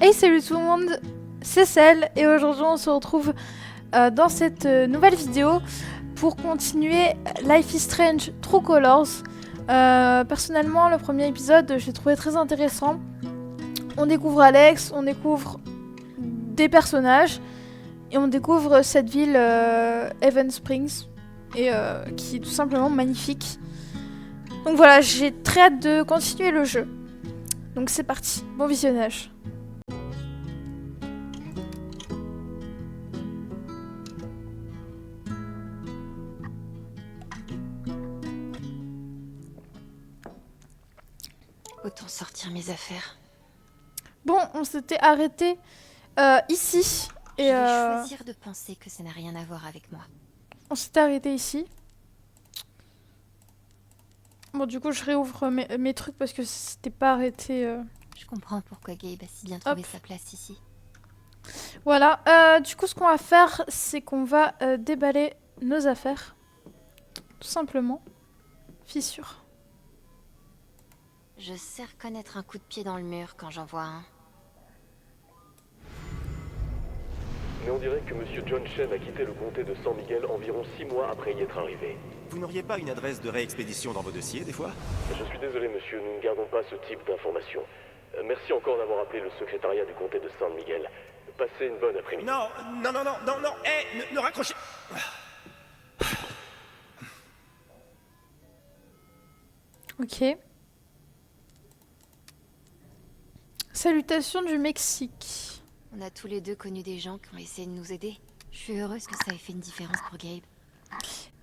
Hey, salut tout le monde, c'est Cell et aujourd'hui on se retrouve dans cette nouvelle vidéo pour continuer Life is Strange True Colors. Personnellement, le premier épisode, je l'ai trouvé très intéressant. On découvre Alex, on découvre des personnages et on découvre cette ville Evans Springs et qui est tout simplement magnifique. Donc voilà, j'ai très hâte de continuer le jeu. Donc c'est parti, bon visionnage. Autant sortir mes affaires. Bon, on s'était arrêté ici. Et Je vais choisir de penser que ça n'a rien à voir avec moi. on s'était arrêté ici. Bon, du coup, je réouvre mes trucs parce que c'était pas arrêté. Je comprends pourquoi Gabe a si bien trouvé sa place ici. Voilà. Du coup, ce qu'on va faire, c'est qu'on va déballer nos affaires. Tout simplement. Fissure. Je sais reconnaître un coup de pied dans le mur quand j'en vois un. Mais on dirait que Monsieur John Shen a quitté le comté de San Miguel environ 6 mois après y être arrivé. Vous n'auriez pas une adresse de réexpédition dans vos dossiers, des fois? Je suis désolé, monsieur, nous ne gardons pas ce type d'informations. Merci encore d'avoir appelé le secrétariat du comté de San Miguel. Passez une bonne après-midi. Non, ne raccrochez... Ok. Salutations du Mexique. On a tous les deux connu des gens qui ont essayé de nous aider. Je suis heureuse que ça ait fait une différence pour Gabe.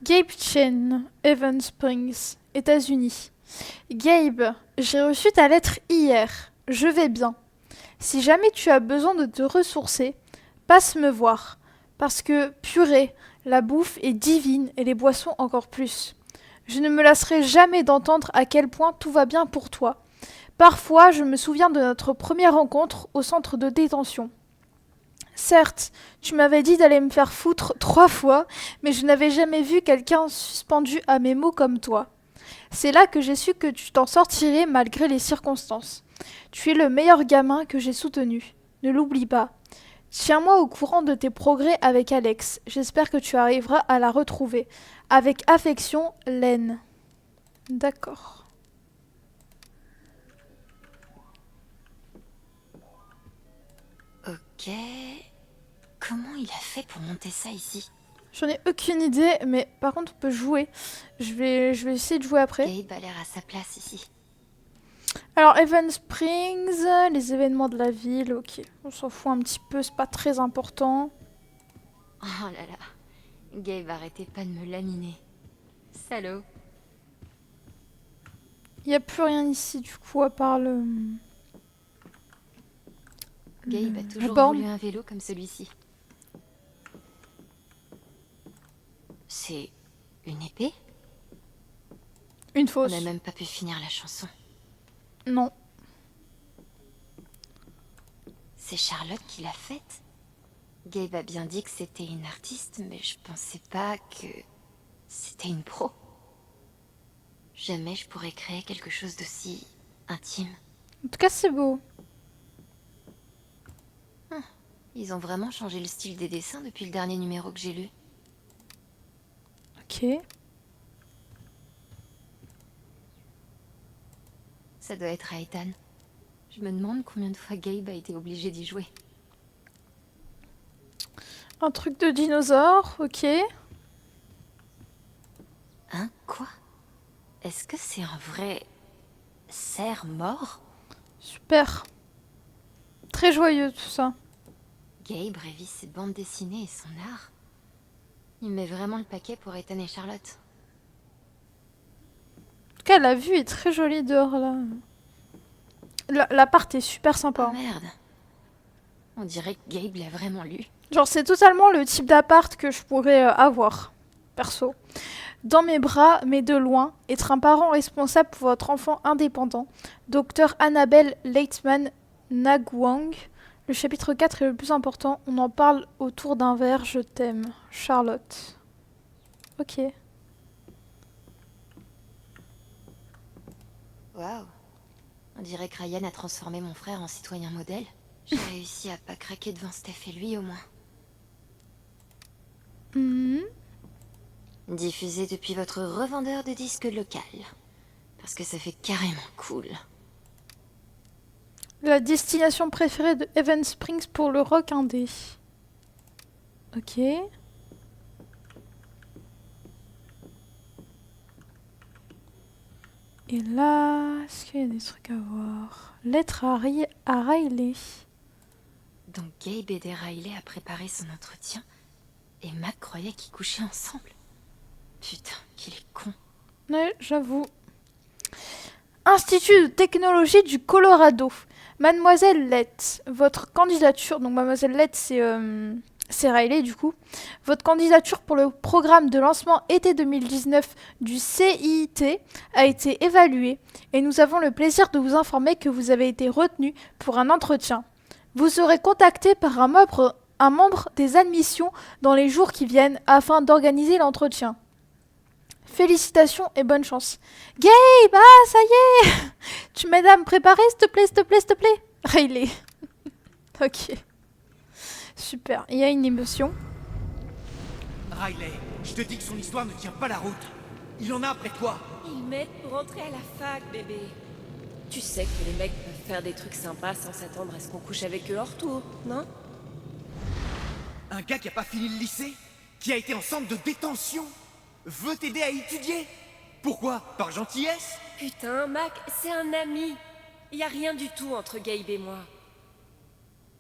Gabe Chen, Evans Springs, États-Unis. Gabe, j'ai reçu ta lettre hier. Je vais bien. Si jamais tu as besoin de te ressourcer, passe me voir. Parce que, purée, la bouffe est divine et les boissons encore plus. Je ne me lasserai jamais d'entendre à quel point tout va bien pour toi. Parfois, je me souviens de notre première rencontre au centre de détention. Certes, tu m'avais dit d'aller me faire foutre 3 fois, mais je n'avais jamais vu quelqu'un suspendu à mes mots comme toi. C'est là que j'ai su que tu t'en sortirais malgré les circonstances. Tu es le meilleur gamin que j'ai soutenu. Ne l'oublie pas. Tiens-moi au courant de tes progrès avec Alex. J'espère que tu arriveras à la retrouver. Avec affection, Len. D'accord. Ok... Comment il a fait pour monter ça ici? J'en ai aucune idée, mais par contre on peut jouer. Je vais essayer de jouer après. Gabe a l'air à sa place ici. Alors, Evans Springs, les événements de la ville, ok. On s'en fout un petit peu, c'est pas très important. Oh là là. Gabe, arrêtez pas de me laminer. Salaud. Il n'y a plus rien ici, du coup, à part le... Gabe a toujours borne. voulu un vélo comme celui-ci. C'est une épée? Une On fausse. n'a même pas pu finir la chanson. Non. C'est Charlotte qui l'a faite? Gabe a bien dit que c'était une artiste, mais je pensais pas que c'était une pro. Jamais je pourrais créer quelque chose d'aussi intime. En tout cas, c'est beau. Ils ont vraiment changé le style des dessins depuis le dernier numéro que j'ai lu. Ok. Ça doit être à Ethan. Je me demande combien de fois Gabe a été obligé d'y jouer. Un truc de dinosaure, ok. Hein? Quoi? Est-ce que c'est un vrai... cerf mort? Super. Très joyeux, tout ça. Gabe révise ses bandes dessinées et son art. Il met vraiment le paquet pour Ethan et Charlotte. En tout cas, la vue est très jolie dehors, là. L'appart est super Oh sympa. merde. On dirait que Gabe l'a vraiment lu. Genre, c'est totalement le type d'appart que je pourrais avoir, perso. Dans mes bras, mais de loin, être un parent responsable pour votre enfant indépendant. Docteur Annabelle Leitman Nagwang. Le chapitre 4 est le plus important. On en parle autour d'un verre. Je t'aime. Charlotte. Ok. Waouh. On dirait que Ryan a transformé mon frère en citoyen modèle. J'ai réussi à pas craquer devant Steph et lui au moins. Mhm. Diffusé depuis votre revendeur de disques local. Parce que ça fait carrément cool. La destination préférée de Evan Springs pour le rock indé. Ok. Et là, est-ce qu'il y a des trucs à voir? Lettre à Riley. Donc Gabe aidait Riley à préparer son entretien. Et Mac croyait qu'ils couchaient ensemble. Putain, qu'il est con. Ouais, j'avoue. Institut de technologie du Colorado. Mademoiselle Lett, votre candidature, donc Mademoiselle Lett, c'est Riley du coup. Votre candidature pour le programme de lancement été 2019 du CIT a été évaluée et nous avons le plaisir de vous informer que vous avez été retenu pour un entretien. Vous serez contacté par un membre des admissions dans les jours qui viennent afin d'organiser l'entretien. Félicitations et bonne chance. Gabe, ah ça y est. Tu m'aides à me préparer, s'il te plaît, s'il te plaît, s'il te plaît. Riley. Ok. Super. Il y a une émotion. Riley, je te dis que son histoire ne tient pas la route. Il en a après toi. Ils m'aident pour entrer à la fac, bébé. Tu sais que les mecs peuvent faire des trucs sympas sans s'attendre à ce qu'on couche avec eux hors tour, non? Un gars qui a pas fini le lycée, qui a été en centre de détention, veut t'aider à étudier. Pourquoi? Par gentillesse? Putain, Mac, c'est un ami. Y a rien du tout entre Gabe et moi.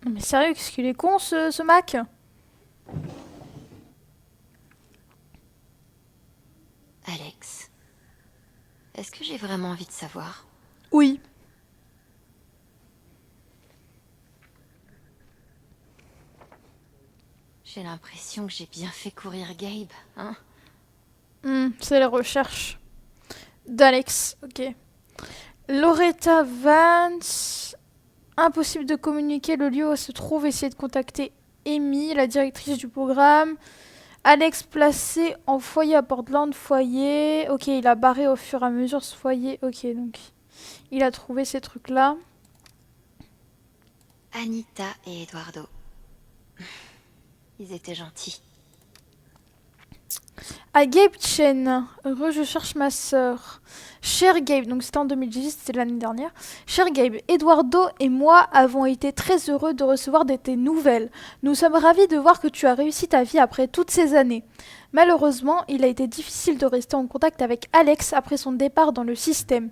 Non, mais sérieux, qu'est-ce qu'il est con ce Mac? Alex, est-ce que j'ai vraiment envie de savoir? Oui. J'ai l'impression que j'ai bien fait courir Gabe, hein? C'est les recherches d'Alex. Ok. Loretta Vance. Impossible de communiquer le lieu où elle se trouve. Essayez de contacter Amy, la directrice du programme. Alex placé en foyer à Portland. Foyer. Ok, il a barré au fur et à mesure ce foyer. Ok, donc il a trouvé ces trucs-là. Anita et Eduardo. Ils étaient gentils. À Gabe Chen. Heureux, je cherche ma sœur. Cher Gabe, donc c'était en 2018, c'était l'année dernière. Cher Gabe, Eduardo et moi avons été très heureux de recevoir de tes nouvelles. Nous sommes ravis de voir que tu as réussi ta vie après toutes ces années. Malheureusement, il a été difficile de rester en contact avec Alex après son départ dans le système.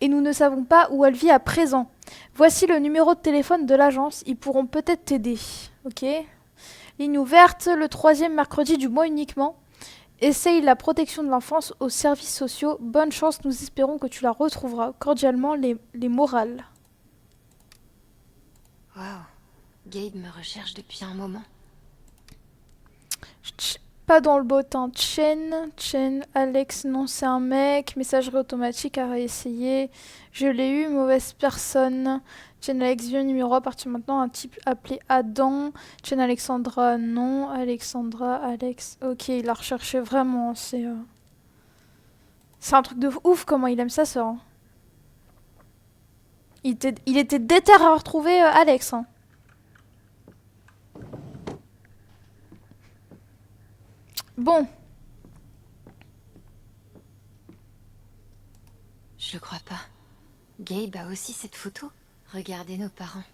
Et nous ne savons pas où elle vit à présent. Voici le numéro de téléphone de l'agence, ils pourront peut-être t'aider. Ok. Ligne ouverte, le 3e mercredi du mois uniquement. Essaye la protection de l'enfance aux services sociaux. Bonne chance, nous espérons que tu la retrouveras. Cordialement, les morales. Waouh, Gabe me recherche depuis un moment. Pas dans le beau temps. Chen, Alex, non, c'est un mec. Messagerie automatique à réessayer. Je l'ai eu, mauvaise personne. Chen Alex, vieux numéro à partir de maintenant. Un type appelé Adam. Chen Alexandra, non. Alexandra, Alex. Ok, il a recherché vraiment. C'est un truc de ouf comment il aime sa sœur. Hein. Il était déter à retrouver Alex. Hein. Bon. Je le crois pas. Gabe a aussi cette photo. Regardez nos parents.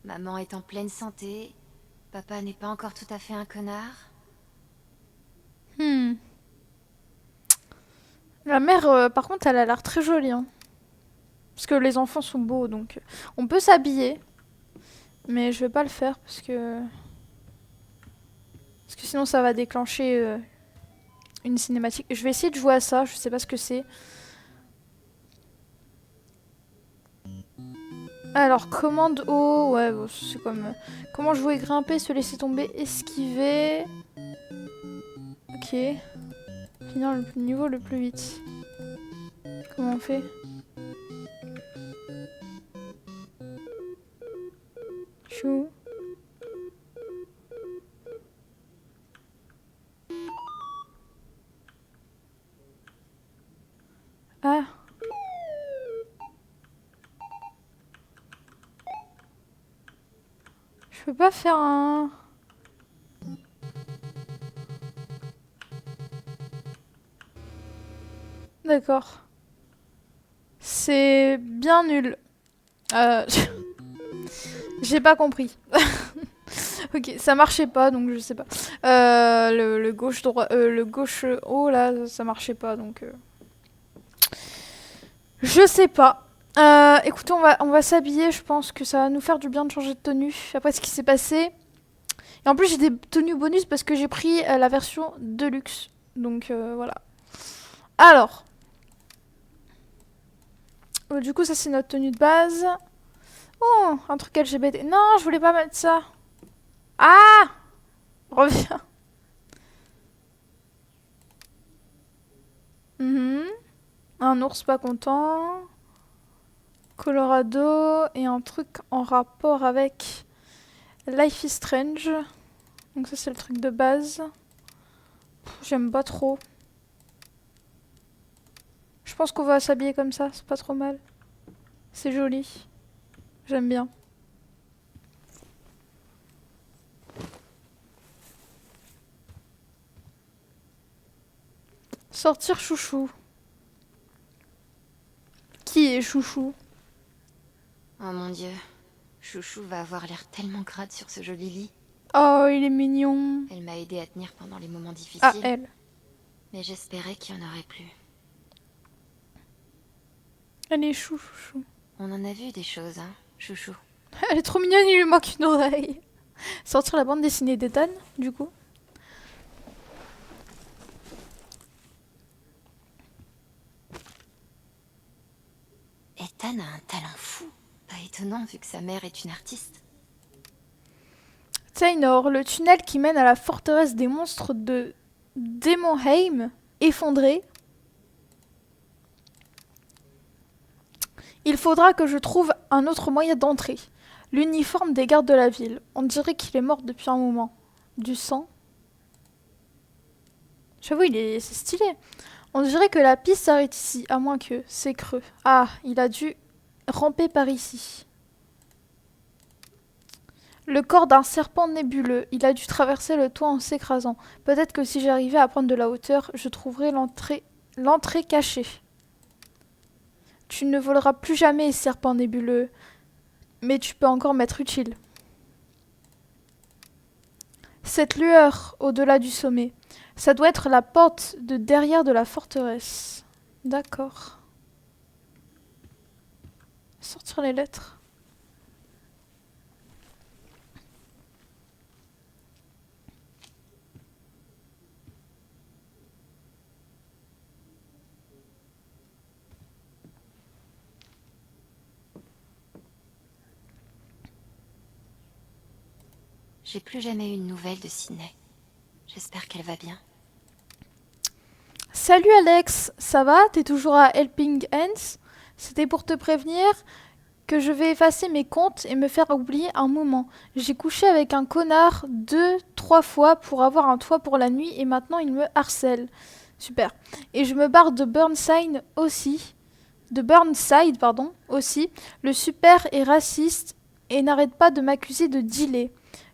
Maman est en pleine santé. Papa n'est pas encore tout à fait un connard. La mère, par contre, elle a l'air très jolie. Hein. Parce que les enfants sont beaux, donc on peut s'habiller. Mais je vais pas le faire parce que sinon ça va déclencher une cinématique. Je vais essayer de jouer à ça, je sais pas ce que c'est. Alors, commande O, ouais, bon, c'est comme... comment jouer, grimper, se laisser tomber, esquiver... Ok. Finir le niveau le plus vite. Comment on fait? Chou. Ah. peux pas faire un... D'accord. C'est bien nul. J'ai pas compris. Ok, ça marchait pas, donc je sais pas. Le gauche droit, le gauche haut là, ça marchait pas, donc je sais pas. Écoutez, on va s'habiller. Je pense que ça va nous faire du bien de changer de tenue après ce qui s'est passé. Et en plus, j'ai des tenues bonus parce que j'ai pris la version Deluxe. Donc voilà. Alors. Du coup, ça c'est notre tenue de base. Oh, un truc LGBT. Non, je voulais pas mettre ça. Ah! Reviens. Un ours pas content. Colorado. Et un truc en rapport avec Life is Strange. Donc ça c'est le truc de base. J'aime pas trop. Je pense qu'on va s'habiller comme ça, c'est pas trop mal. C'est joli. J'aime bien. Sortir chouchou. Qui est chouchou? Oh mon dieu. Chouchou va avoir l'air tellement crade sur ce joli lit. Oh, il est mignon. Elle m'a aidé à tenir pendant les moments difficiles. Ah, elle. Mais j'espérais qu'il y en aurait plus. Elle est chouchou. On en a vu des choses, hein, Chouchou. Elle est trop mignonne, il lui manque une oreille. Sortir la bande dessinée d'Ethan, du coup. Ethan a un talent fou. Pas étonnant vu que sa mère est une artiste. Taynor, le tunnel qui mène à la forteresse des monstres de Demonheim, effondré. Il faudra que je trouve un autre moyen d'entrer. L'uniforme des gardes de la ville. On dirait qu'il est mort depuis un moment. Du sang. J'avoue, c'est stylé. On dirait que la piste s'arrête ici, à moins que c'est creux. Ah, il a dû ramper par ici. Le corps d'un serpent nébuleux. Il a dû traverser le toit en s'écrasant. Peut-être que si j'arrivais à prendre de la hauteur, je trouverais l'entrée cachée. Tu ne voleras plus jamais, serpent nébuleux. Mais tu peux encore m'être utile. Cette lueur au-delà du sommet. Ça doit être la porte de derrière de la forteresse. D'accord. Sortir les lettres. J'ai plus jamais eu de nouvelles de Sydney. J'espère qu'elle va bien. Salut Alex, ça va? T'es toujours à Helping Hands? C'était pour te prévenir que je vais effacer mes comptes et me faire oublier un moment. J'ai couché avec un connard 2-3 fois pour avoir un toit pour la nuit et maintenant il me harcèle. Super. Et je me barre de Burnside aussi. Aussi. Le super est raciste et n'arrête pas de m'accuser de dealer.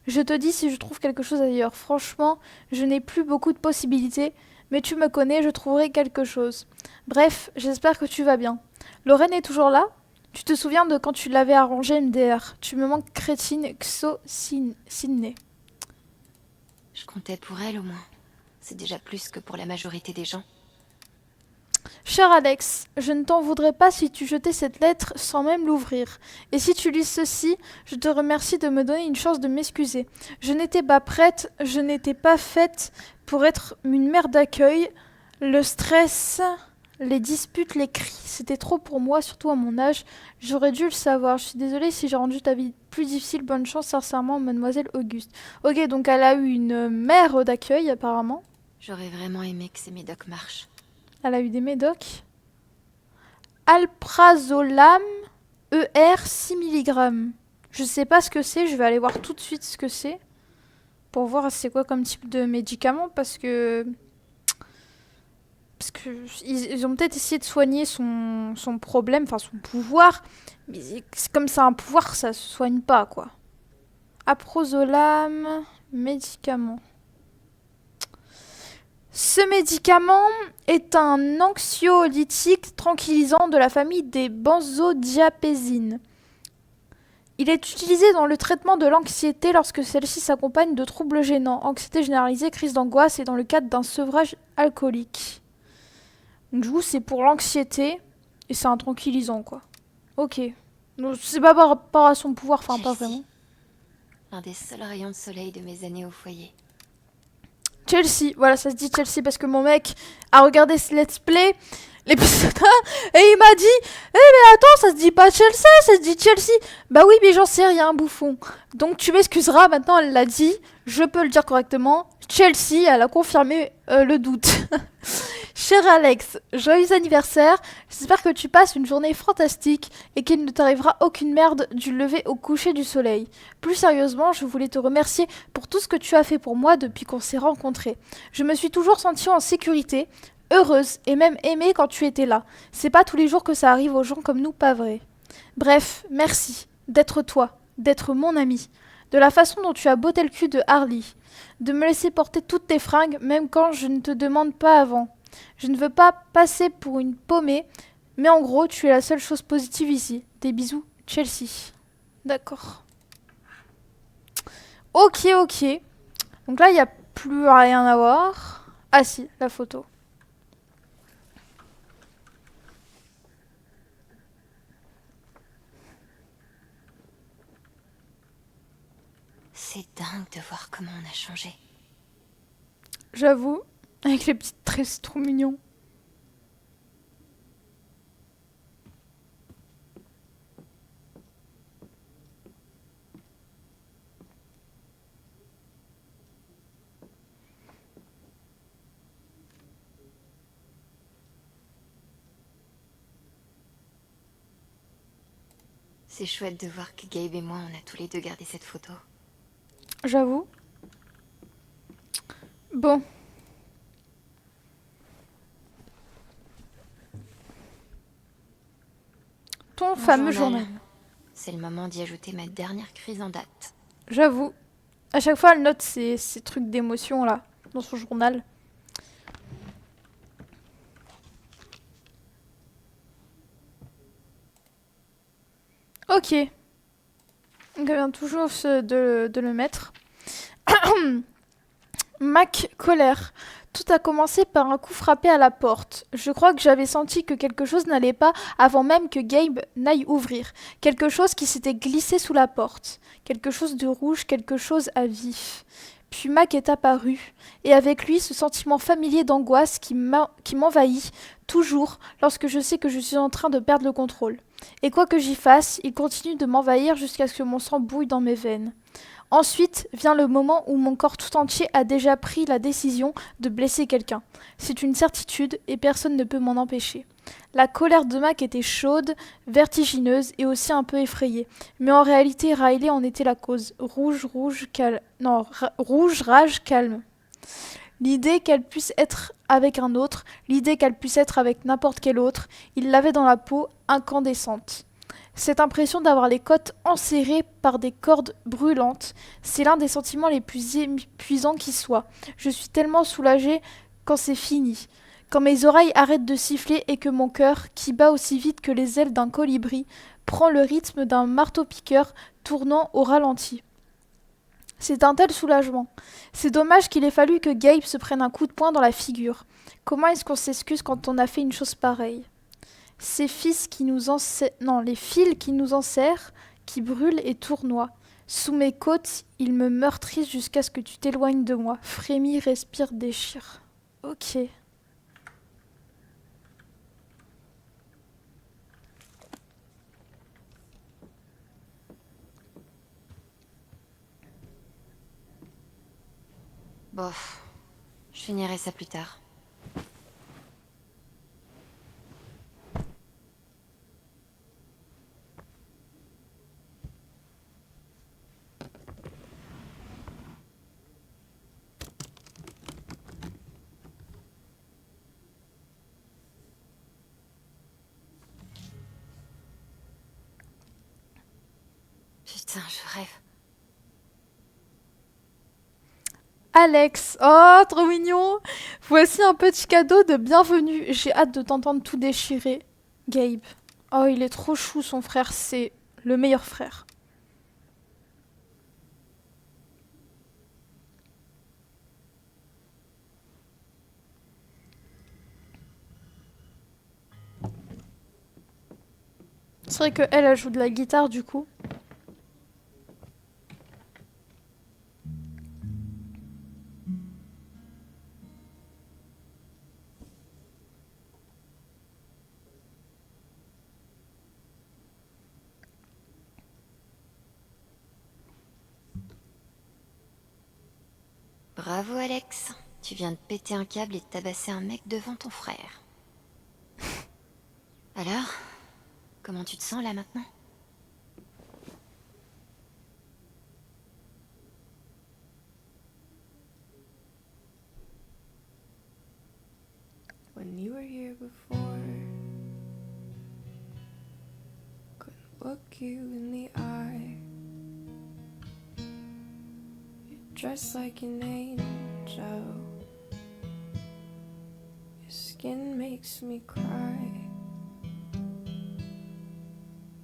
Je te dis si je trouve quelque chose ailleurs. Franchement, je n'ai plus beaucoup de possibilités, mais tu me connais, je trouverai quelque chose. Bref, j'espère que tu vas bien. Lorraine est toujours là? Tu te souviens de quand tu l'avais arrangé MDR? Tu me manques crétine Sydney. Je comptais pour elle au moins. C'est déjà plus que pour la majorité des gens. Cher Alex, je ne t'en voudrais pas si tu jetais cette lettre sans même l'ouvrir. Et si tu lis ceci, je te remercie de me donner une chance de m'excuser. Je n'étais pas prête, je n'étais pas faite pour être une mère d'accueil. Le stress, les disputes, les cris, c'était trop pour moi, surtout à mon âge. J'aurais dû le savoir. Je suis désolée si j'ai rendu ta vie plus difficile. Bonne chance, sincèrement, mademoiselle Auguste. Ok, donc elle a eu une mère d'accueil, apparemment. J'aurais vraiment aimé que ces médocs marchent. Elle a eu des médocs. Alprazolam ER 6 mg. Je sais pas ce que c'est, je vais aller voir tout de suite ce que c'est. Pour voir c'est quoi comme type de médicament, parce que ils ont peut-être essayé de soigner son problème, enfin son pouvoir. Mais comme c'est un pouvoir, ça se soigne pas, quoi. Aprosolam, médicament. Ce médicament est un anxiolytique tranquillisant de la famille des benzodiazépines. Il est utilisé dans le traitement de l'anxiété lorsque celle-ci s'accompagne de troubles gênants, anxiété généralisée, crise d'angoisse et dans le cadre d'un sevrage alcoolique. Donc, du coup, c'est pour l'anxiété et c'est un tranquillisant, quoi. Ok. Donc, c'est pas par rapport à son pouvoir, enfin, pas vraiment. Un des seuls rayons de soleil de mes années au foyer. Chelsea, voilà, ça se dit Chelsea parce que mon mec a regardé ce let's play, l'épisode 1, et il m'a dit mais attends, ça se dit pas Chelsea, ça se dit Chelsea. Bah oui, mais j'en sais rien, bouffon. Donc tu m'excuseras, maintenant elle l'a dit, je peux le dire correctement. Chelsea, elle a confirmé le doute. Cher Alex, joyeux anniversaire. J'espère que tu passes une journée fantastique et qu'il ne t'arrivera aucune merde du lever au coucher du soleil. Plus sérieusement, je voulais te remercier pour tout ce que tu as fait pour moi depuis qu'on s'est rencontrés. Je me suis toujours sentie en sécurité, heureuse et même aimée quand tu étais là. C'est pas tous les jours que ça arrive aux gens comme nous, pas vrai? Bref, merci d'être toi, d'être mon ami, de la façon dont tu as botté le cul de Harley, de me laisser porter toutes tes fringues même quand je ne te demande pas avant. Je ne veux pas passer pour une paumée, mais en gros, tu es la seule chose positive ici. Des bisous, Chelsea. D'accord. Ok, ok. Donc là, il n'y a plus rien à voir. Ah si, la photo. C'est dingue de voir comment on a changé. J'avoue, avec les petites tresses, c'est trop mignon. C'est chouette de voir que Gabe et moi, on a tous les deux gardé cette photo. J'avoue. Bon. Ton Mon fameux journal. C'est le moment d'y ajouter ma dernière crise en date. J'avoue. À chaque fois, elle note ces trucs d'émotion là, dans son journal. Ok. Donc elle vient toujours de le mettre. Mac colère. Tout a commencé par un coup frappé à la porte. Je crois que j'avais senti que quelque chose n'allait pas avant même que Gabe n'aille ouvrir. Quelque chose qui s'était glissé sous la porte. Quelque chose de rouge, quelque chose à vif. Puis Mac est apparu, et avec lui ce sentiment familier d'angoisse qui m'envahit toujours lorsque je sais que je suis en train de perdre le contrôle. Et quoi que j'y fasse, il continue de m'envahir jusqu'à ce que mon sang bouille dans mes veines. Ensuite vient le moment où mon corps tout entier a déjà pris la décision de blesser quelqu'un. C'est une certitude et personne ne peut m'en empêcher. La colère de Mac était chaude, vertigineuse et aussi un peu effrayée. Mais en réalité, Riley en était la cause. Rouge, rage, calme. L'idée qu'elle puisse être avec un autre, l'idée qu'elle puisse être avec n'importe quel autre, il l'avait dans la peau, incandescente. Cette impression d'avoir les côtes enserrées par des cordes brûlantes, c'est l'un des sentiments les plus épuisants qui soient. Je suis tellement soulagée quand c'est fini, quand mes oreilles arrêtent de siffler et que mon cœur, qui bat aussi vite que les ailes d'un colibri, prend le rythme d'un marteau-piqueur tournant au ralenti. C'est un tel soulagement. C'est dommage qu'il ait fallu que Gabe se prenne un coup de poing dans la figure. Comment est-ce qu'on s'excuse quand on a fait une chose pareille ? Ces fils qui nous les fils qui nous enserrent, qui brûlent et tournoient. Sous mes côtes, ils me meurtrissent jusqu'à ce que tu t'éloignes de moi. Frémis, respire, déchire. Ok. Bof, je finirai ça plus tard. Putain, je rêve. Alex. Oh, trop mignon. Voici un petit cadeau de bienvenue. J'ai hâte de t'entendre tout déchirer. Gabe. Oh, il est trop chou, son frère. C'est le meilleur frère. C'est vrai qu'elle, elle joue de la guitare, du coup. Bravo Alex, tu viens de péter un câble et de tabasser un mec devant ton frère. Alors, comment tu te sens là maintenant? When you were here before, couldn't look you in the eye. You're dressed like an angel. Your skin makes me cry.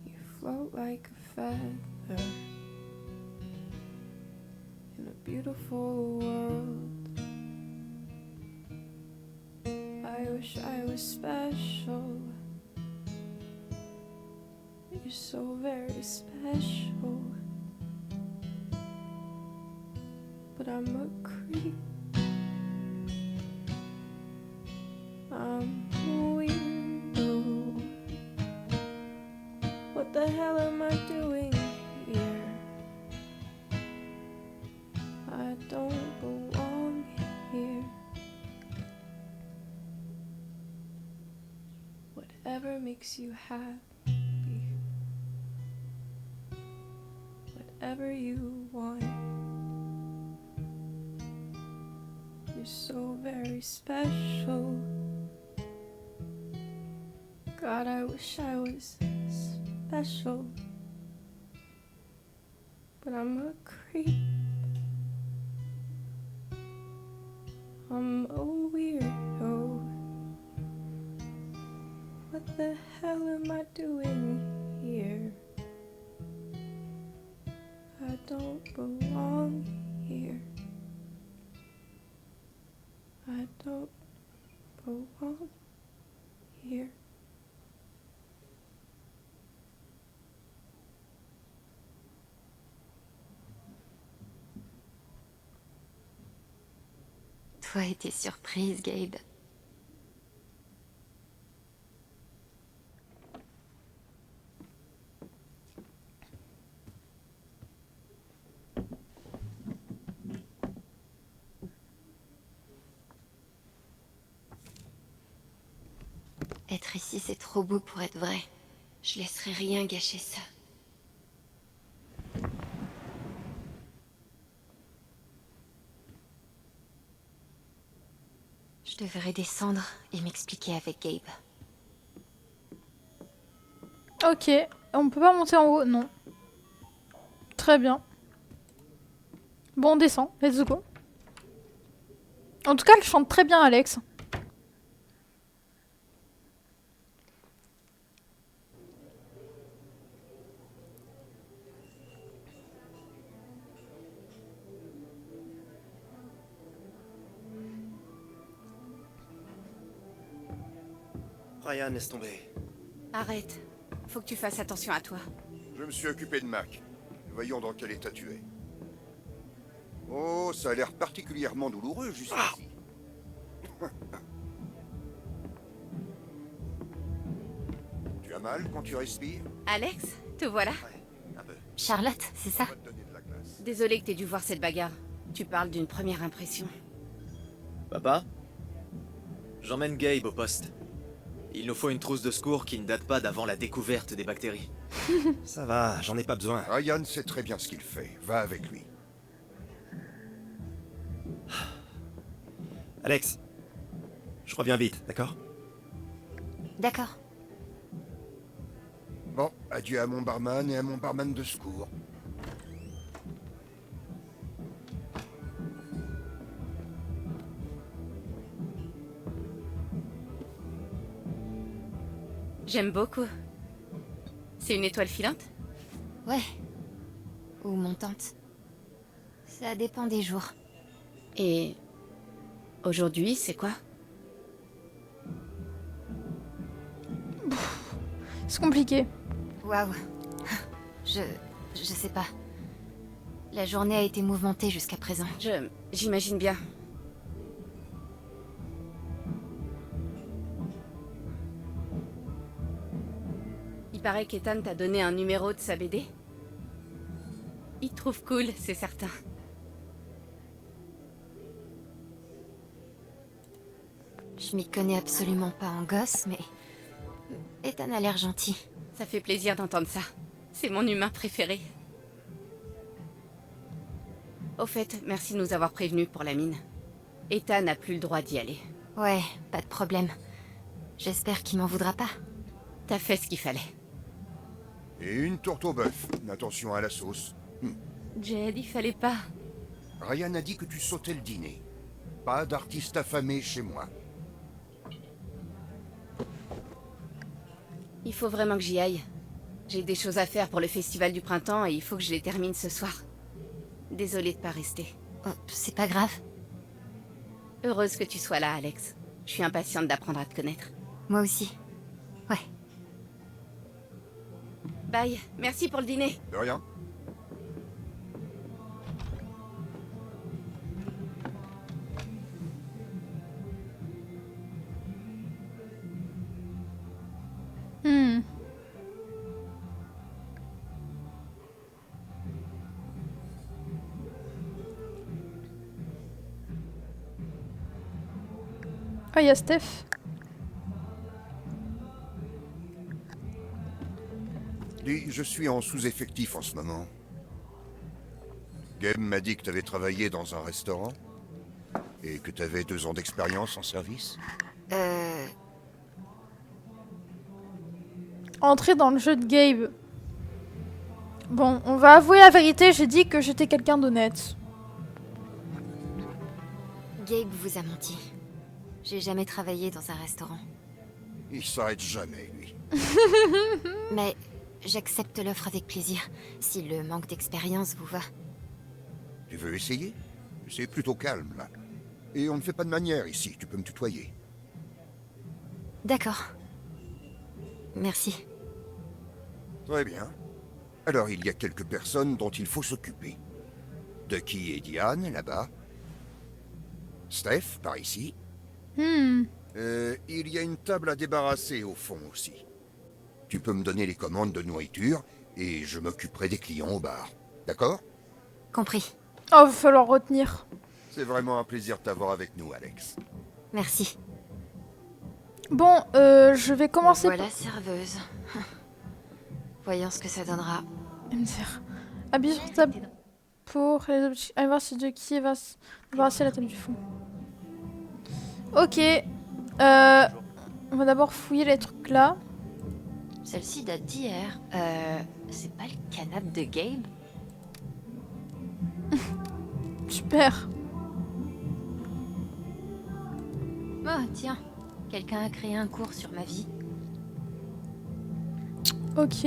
You float like a feather in a beautiful world. I wish I was special. You're so very special. But I'm a creep. I'm a weirdo. What the hell am I doing here? I don't belong here. Whatever makes you happy, whatever you want. You're so very special. God, I wish I was special, but I'm a creep. I'm a weirdo. What the hell am I doing here? I don't belong here. I don't belong here. Toi et tes surprises, Gabe. Être ici, c'est trop beau pour être vrai. Je laisserai rien gâcher ça. Je devrais descendre et m'expliquer avec Gabe. Ok. On peut pas monter en haut? Non. Très bien. Bon, on descend. Let's go. En tout cas, elle chante très bien, Alex. Ryan, laisse tomber. Arrête. Faut que tu fasses attention à toi. Je me suis occupé de Mac. Voyons dans quel état tu es. Oh, ça a l'air particulièrement douloureux jusqu'ici. Tu as mal quand tu respires? Alex, te voilà. Ouais, un peu. Charlotte, c'est ça? On va te donner de la glace. Désolé que t'aies dû voir cette bagarre. Tu parles d'une première impression. Papa? J'emmène Gabe au poste. Il nous faut une trousse de secours qui ne date pas d'avant la découverte des bactéries. Ça va, j'en ai pas besoin. Ryan sait très bien ce qu'il fait. Va avec lui. Alex, je reviens vite, d'accord? D'accord. Bon, adieu à mon barman et à mon barman de secours. J'aime beaucoup. C'est une étoile filante? Ouais. Ou montante. Ça dépend des jours. Et... aujourd'hui, c'est quoi? C'est compliqué. Waouh. Je sais pas. La journée a été mouvementée jusqu'à présent. J'imagine bien. Il paraît qu'Ethan t'a donné un numéro de sa BD. Il te trouve cool, c'est certain. Je m'y connais absolument pas en gosse, mais... Ethan a l'air gentil. Ça fait plaisir d'entendre ça. C'est mon humain préféré. Au fait, merci de nous avoir prévenus pour la mine. Ethan n'a plus le droit d'y aller. Ouais, pas de problème. J'espère qu'il m'en voudra pas. T'as fait ce qu'il fallait. Et une tourte au bœuf. Attention à la sauce. Jed, il fallait pas. Ryan a dit que tu sautais le dîner. Pas d'artiste affamé chez moi. Il faut vraiment que j'y aille. J'ai des choses à faire pour le festival du printemps et il faut que je les termine ce soir. Désolée de pas rester. Oh, c'est pas grave. Heureuse que tu sois là, Alex. Je suis impatiente d'apprendre à te connaître. Moi aussi. Ouais. Bye, merci pour le dîner. De rien. Oh, il y a Steph. Dis, je suis en sous-effectif en ce moment. Gabe m'a dit que t'avais travaillé dans un restaurant et que t'avais 2 ans d'expérience en service. Entrer dans le jeu de Gabe. Bon, on va avouer la vérité, j'ai dit que j'étais quelqu'un d'honnête. Gabe vous a menti. J'ai jamais travaillé dans un restaurant. Il s'arrête jamais, lui. Mais j'accepte l'offre avec plaisir, si le manque d'expérience vous va. Tu veux essayer? C'est plutôt calme, là. Et on ne fait pas de manière ici, tu peux me tutoyer. D'accord. Merci. Très bien. Alors, il y a quelques personnes dont il faut s'occuper. Ducky et Diane, là-bas. Steph, par ici. Il y a une table à débarrasser au fond aussi. Tu peux me donner les commandes de nourriture et je m'occuperai des clients au bar. D'accord? Compris. Oh, va falloir retenir. C'est vraiment un plaisir de t'avoir avec nous, Alex. Merci. Bon, je vais commencer Voilà serveuse. Voyons ce que ça donnera. MDR. Appuie sur table pour les objectifs. Allez voir si Ducky va se débarrasser la table du fond. Ok. On va d'abord fouiller les trucs là. Celle-ci date d'hier. C'est pas le canapé de Gabe? Super. Oh, tiens. Quelqu'un a créé un cours sur ma vie. Ok.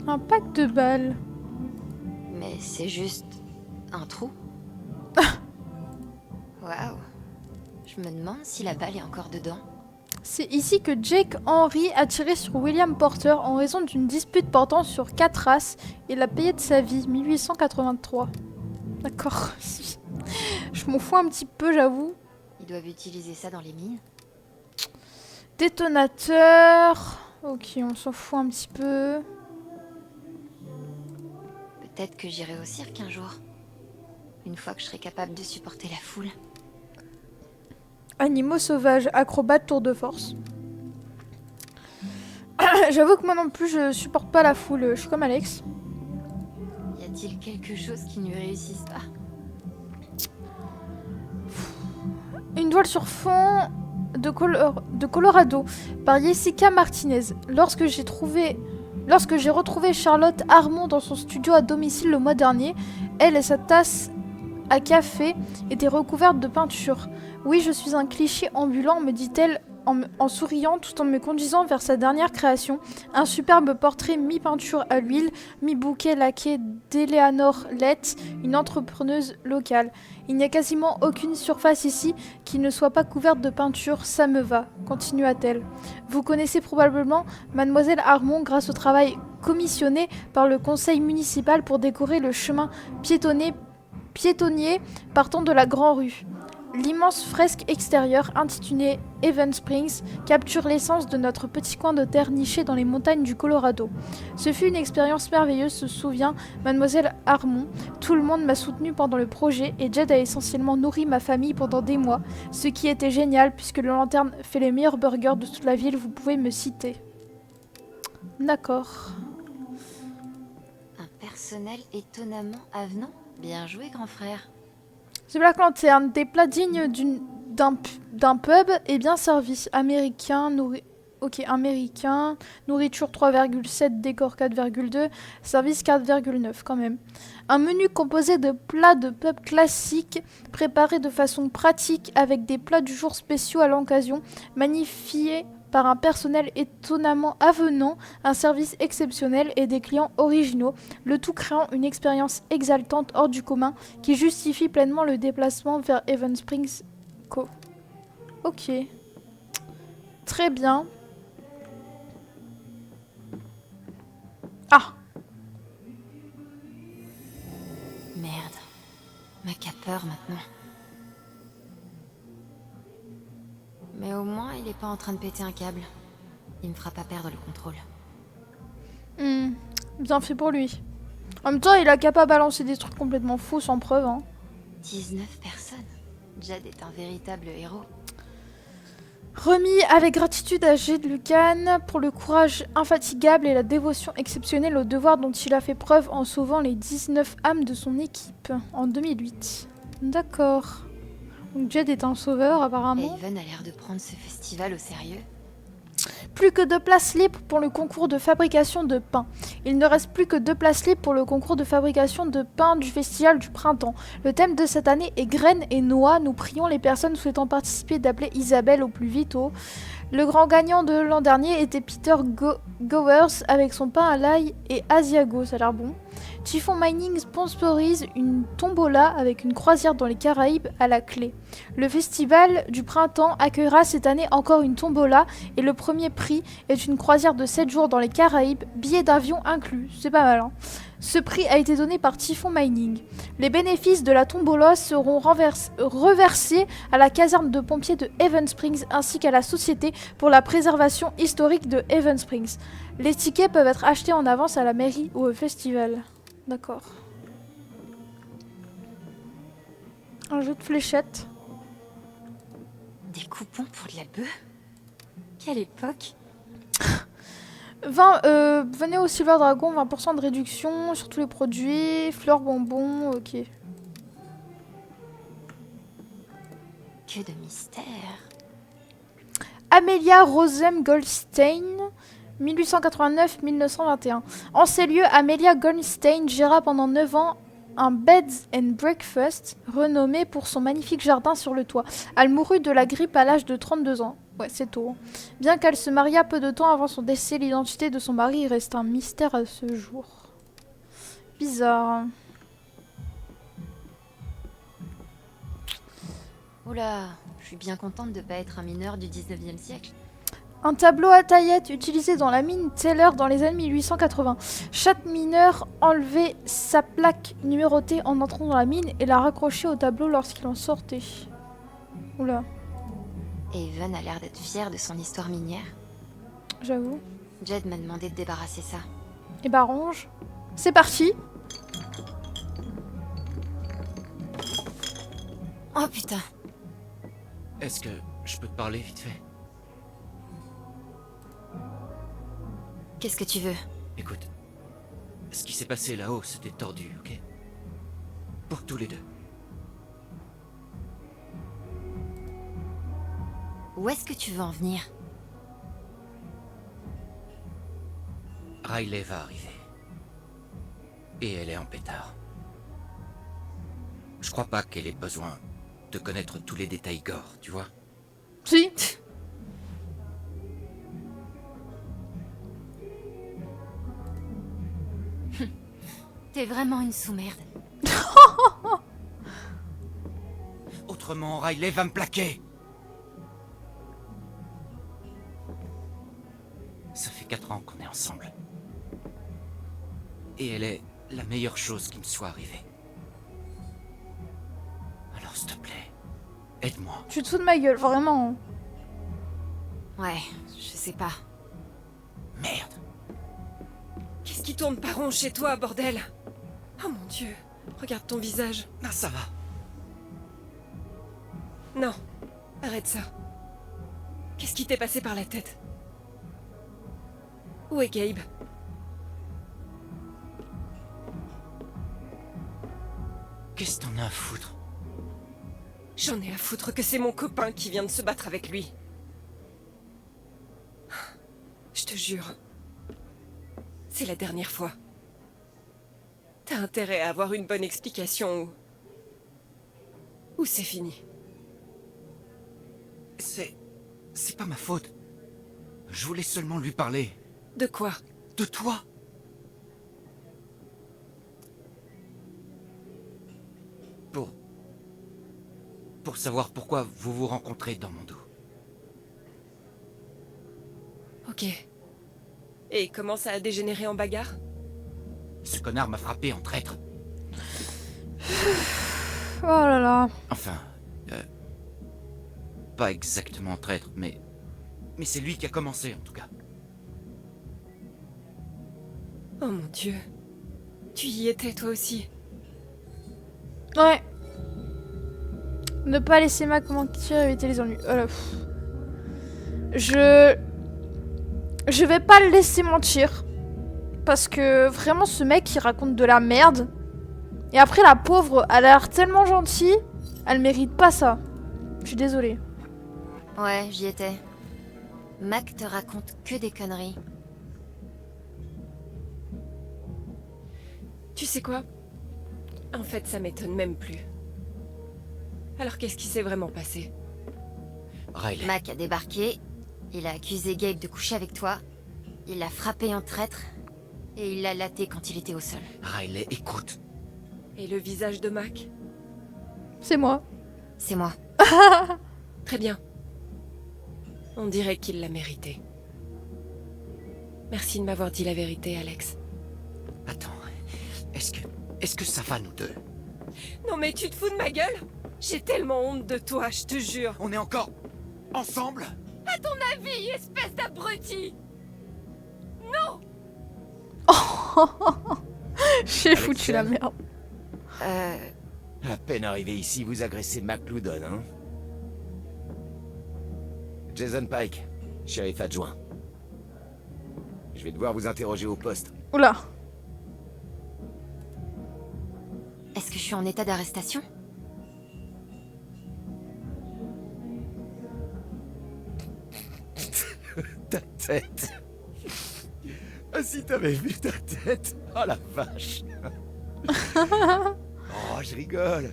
Un pack de balles. Mais c'est juste un trou. Waouh. Je me demande si la balle est encore dedans. C'est ici que Jake Henry a tiré sur William Porter en raison d'une dispute portant sur 4 races et l'a payé de sa vie, 1883. D'accord. Je m'en fous un petit peu, j'avoue. Ils doivent utiliser ça dans les mines. Détonateur. Ok, on s'en fout un petit peu. Peut-être que j'irai au cirque un jour. Une fois que je serai capable de supporter la foule. Animaux sauvages, acrobates, tour de force. J'avoue que moi non plus, je supporte pas la foule. Je suis comme Alex. Y a-t-il quelque chose qui ne lui réussisse pas? Une toile sur fond de Colorado par Jessica Martinez. Lorsque j'ai retrouvé Charlotte Harmon dans son studio à domicile le mois dernier, elle et sa tasse à café était recouverte de peinture. Oui, je suis un cliché ambulant, me dit-elle en souriant tout en me conduisant vers sa dernière création, un superbe portrait mi-peinture à l'huile, mi-bouquet laqué d'Eleanor Lett, une entrepreneuse locale. Il n'y a quasiment aucune surface ici qui ne soit pas couverte de peinture, ça me va, continua-t-elle. Vous connaissez probablement Mademoiselle Armand grâce au travail commissionné par le conseil municipal pour décorer le chemin piétonnier partant de la Grande Rue. L'immense fresque extérieure intitulée Evans Springs capture l'essence de notre petit coin de terre niché dans les montagnes du Colorado. Ce fut une expérience merveilleuse, se souvient Mademoiselle Armand. Tout le monde m'a soutenu pendant le projet et Jed a essentiellement nourri ma famille pendant des mois, ce qui était génial puisque le Lanterne fait les meilleurs burgers de toute la ville, vous pouvez me citer. D'accord. Un personnel étonnamment avenant. Bien joué, grand frère. The Black Lantern, des plats dignes d'un pub et bien servis. Américain, américain, nourriture 3,7, décor 4,2, service 4,9 quand même. Un menu composé de plats de pub classiques, préparés de façon pratique avec des plats du jour spéciaux à l'occasion, magnifiés par un personnel étonnamment avenant, un service exceptionnel et des clients originaux, le tout créant une expérience exaltante hors du commun qui justifie pleinement le déplacement vers Evans Springs Co. Ok. Très bien. Ah! Merde. Mac a peur maintenant. Mais au moins, il est pas en train de péter un câble. Il me fera pas perdre le contrôle. Bien fait pour lui. En même temps, il a qu'à pas balancer des trucs complètement fous sans preuve. Hein. 19 personnes. Jed est un véritable héros. Remis avec gratitude à Jed Lucan pour le courage infatigable et la dévotion exceptionnelle au devoir dont il a fait preuve en sauvant les 19 âmes de son équipe en 2008. D'accord. Donc Jed est un sauveur apparemment. Haven a l'air de prendre ce festival au sérieux. Plus que 2 places libres pour le concours de fabrication de pain. Il ne reste plus que 2 places libres pour le concours de fabrication de pain du festival du printemps. Le thème de cette année est graines et noix. Nous prions les personnes souhaitant participer d'appeler Isabelle au plus vite au... Le grand gagnant de l'an dernier était Peter Gowers avec son pain à l'ail et Asiago, ça a l'air bon. Typhon Mining sponsorise une tombola avec une croisière dans les Caraïbes à la clé. Le festival du printemps accueillera cette année encore une tombola et le premier prix est une croisière de 7 jours dans les Caraïbes, billets d'avion inclus. C'est pas mal, hein. Ce prix a été donné par Typhon Mining. Les bénéfices de la tombola seront reversés à la caserne de pompiers de Evans Springs ainsi qu'à la Société pour la préservation historique de Evans Springs. Les tickets peuvent être achetés en avance à la mairie ou au festival. D'accord. Un jeu de fléchettes. Des coupons pour de la bœuf? Quelle époque? 20, venez au Silver Dragon, 20% de réduction sur tous les produits, fleurs, bonbons, ok. Que de mystère. Amelia Rosem Goldstein, 1889-1921. En ces lieux, Amelia Goldstein géra pendant 9 ans un bed and breakfast renommé pour son magnifique jardin sur le toit. Elle mourut de la grippe à l'âge de 32 ans. Ouais, c'est tôt. Bien qu'elle se maria peu de temps avant son décès, l'identité de son mari reste un mystère à ce jour. Bizarre. Oula, je suis bien contente de pas être un mineur du 19e siècle. Un tableau à taillettes utilisé dans la mine Taylor dans les années 1880. Chaque mineur enlevait sa plaque numérotée en entrant dans la mine et la raccrochait au tableau lorsqu'il en sortait. Oula. Haven a l'air d'être fier de son histoire minière. J'avoue. Jed m'a demandé de débarrasser ça. Et bah range. C'est parti. Oh putain. Est-ce que je peux te parler vite fait? Qu'est-ce que tu veux? Écoute, ce qui s'est passé là-haut, c'était tordu, ok? Pour tous les deux. Où est-ce que tu veux en venir? Riley va arriver. Et elle est en pétard. Je crois pas qu'elle ait besoin de connaître tous les détails gore, tu vois. Si. T'es vraiment une sous-merde. Autrement, Riley va me plaquer. Ça fait 4 ans qu'on est ensemble. Et elle est la meilleure chose qui me soit arrivée. Alors s'il te plaît, aide-moi. Tu te fous de ma gueule, vraiment. Ouais, je sais pas. Merde. Qu'est-ce qui tourne pas rond chez toi, bordel? Oh mon Dieu, regarde ton visage. Ah, ça va. Non, arrête ça. Qu'est-ce qui t'est passé par la tête? Où est Gabe? Qu'est-ce que t'en as à foutre? J'en ai à foutre que c'est mon copain qui vient de se battre avec lui. Je te jure. C'est la dernière fois. T'as intérêt à avoir une bonne explication ou c'est fini. C'est pas ma faute. Je voulais seulement lui parler. De quoi? De toi. Pour savoir pourquoi vous vous rencontrez dans mon dos. Ok. Et comment ça a dégénéré en bagarre? Ce connard m'a frappé en traître. Oh là là. Enfin, pas exactement traître, mais c'est lui qui a commencé en tout cas. Oh mon Dieu. Tu y étais toi aussi. Ouais. Ne pas laisser Mac mentir, éviter les ennuis. Voilà. Je vais pas le laisser mentir. Parce que vraiment, ce mec, il raconte de la merde. Et après, la pauvre, elle a l'air tellement gentille. Elle mérite pas ça. Je suis désolée. Ouais, j'y étais. Mac te raconte que des conneries. Tu sais quoi? En fait, ça m'étonne même plus. Alors qu'est-ce qui s'est vraiment passé? Riley. Mac a débarqué, il a accusé Gabe de coucher avec toi, il l'a frappé en traître, et il l'a laté quand il était au sol. Riley, écoute. Et le visage de Mac? C'est moi. C'est moi. Très bien. On dirait qu'il l'a mérité. Merci de m'avoir dit la vérité, Alex. Attends, est-ce que ça va nous deux? Non mais tu te fous de ma gueule? J'ai tellement honte de toi, je te jure. On est encore ensemble? À ton avis, espèce d'abruti? Non! J'ai foutu la merde. À peine arrivé ici, vous agressez McLoudon, hein? Jason Pike, shérif adjoint. Je vais devoir vous interroger au poste. Oula. Est-ce que je suis en état d'arrestation? Ta tête. Ah, si t'avais vu ta tête. Oh la vache. Oh, je rigole.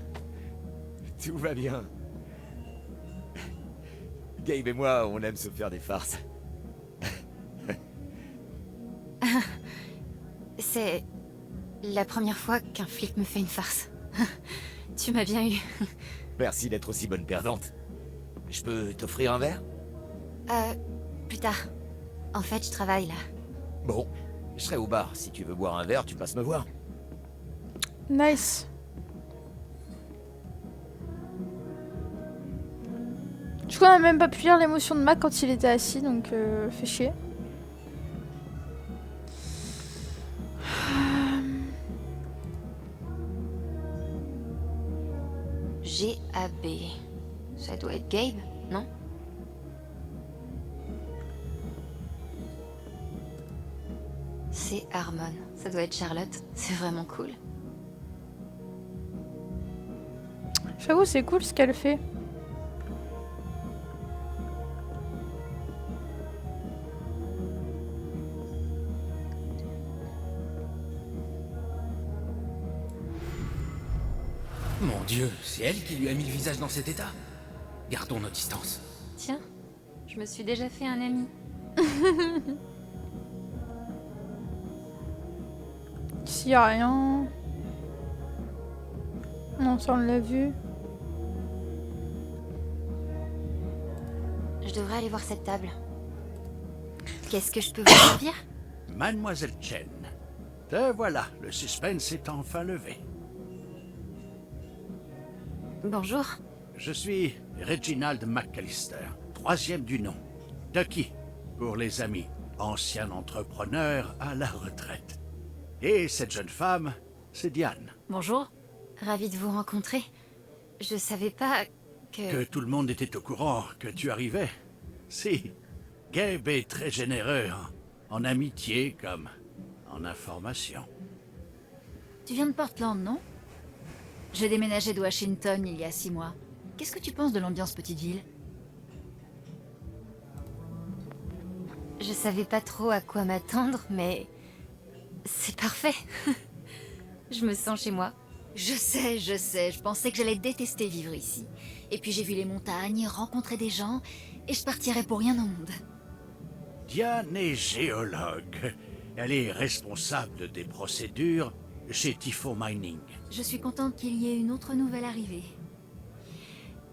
Tout va bien. Gabe et moi, on aime se faire des farces. C'est la première fois qu'un flic me fait une farce. Tu m'as bien eu. Merci d'être aussi bonne perdante. Je peux t'offrir un verre? Plus tard. En fait, je travaille là. Bon, je serai au bar. Si tu veux boire un verre, tu passes me voir. Nice. Je crois qu'on a même pas pu lire l'émotion de Mac quand il était assis, donc fait chier. G.A.B. Ça doit être Gabe, non? C'est Harmon. Ça doit être Charlotte. C'est vraiment cool. J'avoue, c'est cool ce qu'elle fait. Mon Dieu, c'est elle qui lui a mis le visage dans cet état. Gardons nos distances. Tiens, je me suis déjà fait un ami. S'il y a rien... Non, ça on l'a vu. Je devrais aller voir cette table. Qu'est-ce que je peux vous servir? Mademoiselle Chen. Te voilà, le suspense est enfin levé. Bonjour. Je suis Reginald McAllister, 3e du nom. Ducky, pour les amis, ancien entrepreneur à la retraite. Et cette jeune femme, c'est Diane. Bonjour. Ravie de vous rencontrer. Je savais pas Que tout le monde était au courant que tu arrivais. Si, Gabe est très généreux en amitié comme en information. Tu viens de Portland, non? J'ai déménagé de Washington il y a 6 mois. Qu'est-ce que tu penses de l'ambiance petite ville? Je savais pas trop à quoi m'attendre, mais... c'est parfait. Je me sens chez moi. Je sais, je pensais que j'allais détester vivre ici. Et puis j'ai vu les montagnes, rencontré des gens, et je partirais pour rien au monde. Diane est géologue. Elle est responsable des procédures chez Tifo Mining. Je suis contente qu'il y ait une autre nouvelle arrivée.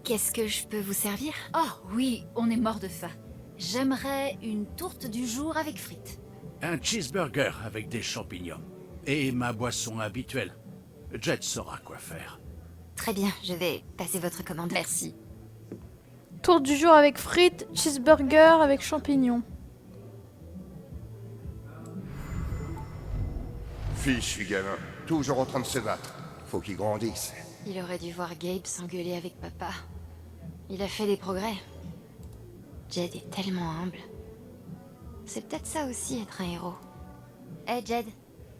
Qu'est-ce que je peux vous servir? Oh oui, on est mort de faim. J'aimerais une tourte du jour avec frites. Un cheeseburger avec des champignons. Et ma boisson habituelle. Jet saura quoi faire. Très bien, je vais passer votre commande. Merci. Tour du jour avec frites, cheeseburger avec champignons. Fils, je suis gamin. Toujours en train de se battre. Faut qu'il grandisse. Il aurait dû voir Gabe s'engueuler avec papa. Il a fait des progrès. Jed est tellement humble. C'est peut-être ça aussi, être un héros. Hé, Jed.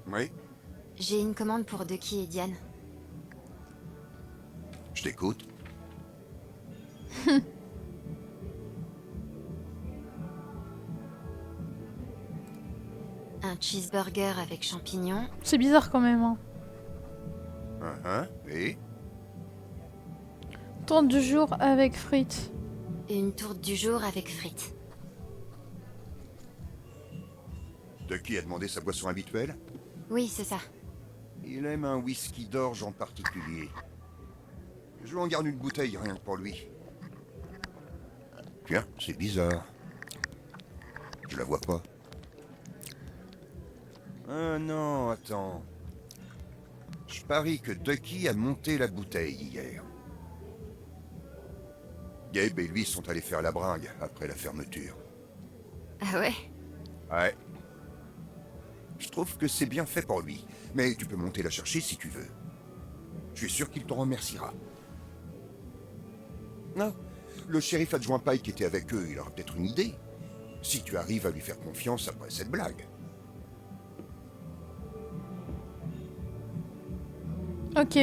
Oui, J'ai une commande pour Ducky et Diane. je t'écoute. Un cheeseburger avec champignons. C'est bizarre quand même. Hein. Et Tour du jour avec frites. Et une tourte du jour avec frites. Ducky a demandé sa boisson habituelle? Oui, c'est ça. Il aime un whisky d'orge en particulier. Je lui en garde une bouteille rien que pour lui. Tiens, c'est bizarre. Je la vois pas. Ah non, attends. Je parie que Ducky a monté la bouteille hier. Gabe et lui sont allés faire la bringue après la fermeture. Ah ouais? Ouais. Je trouve que c'est bien fait pour lui, mais tu peux monter la chercher si tu veux. Je suis sûr qu'il t'en remerciera. Non, le shérif adjoint Pike était avec eux, il aura peut-être une idée. Si tu arrives à lui faire confiance après cette blague. Ok.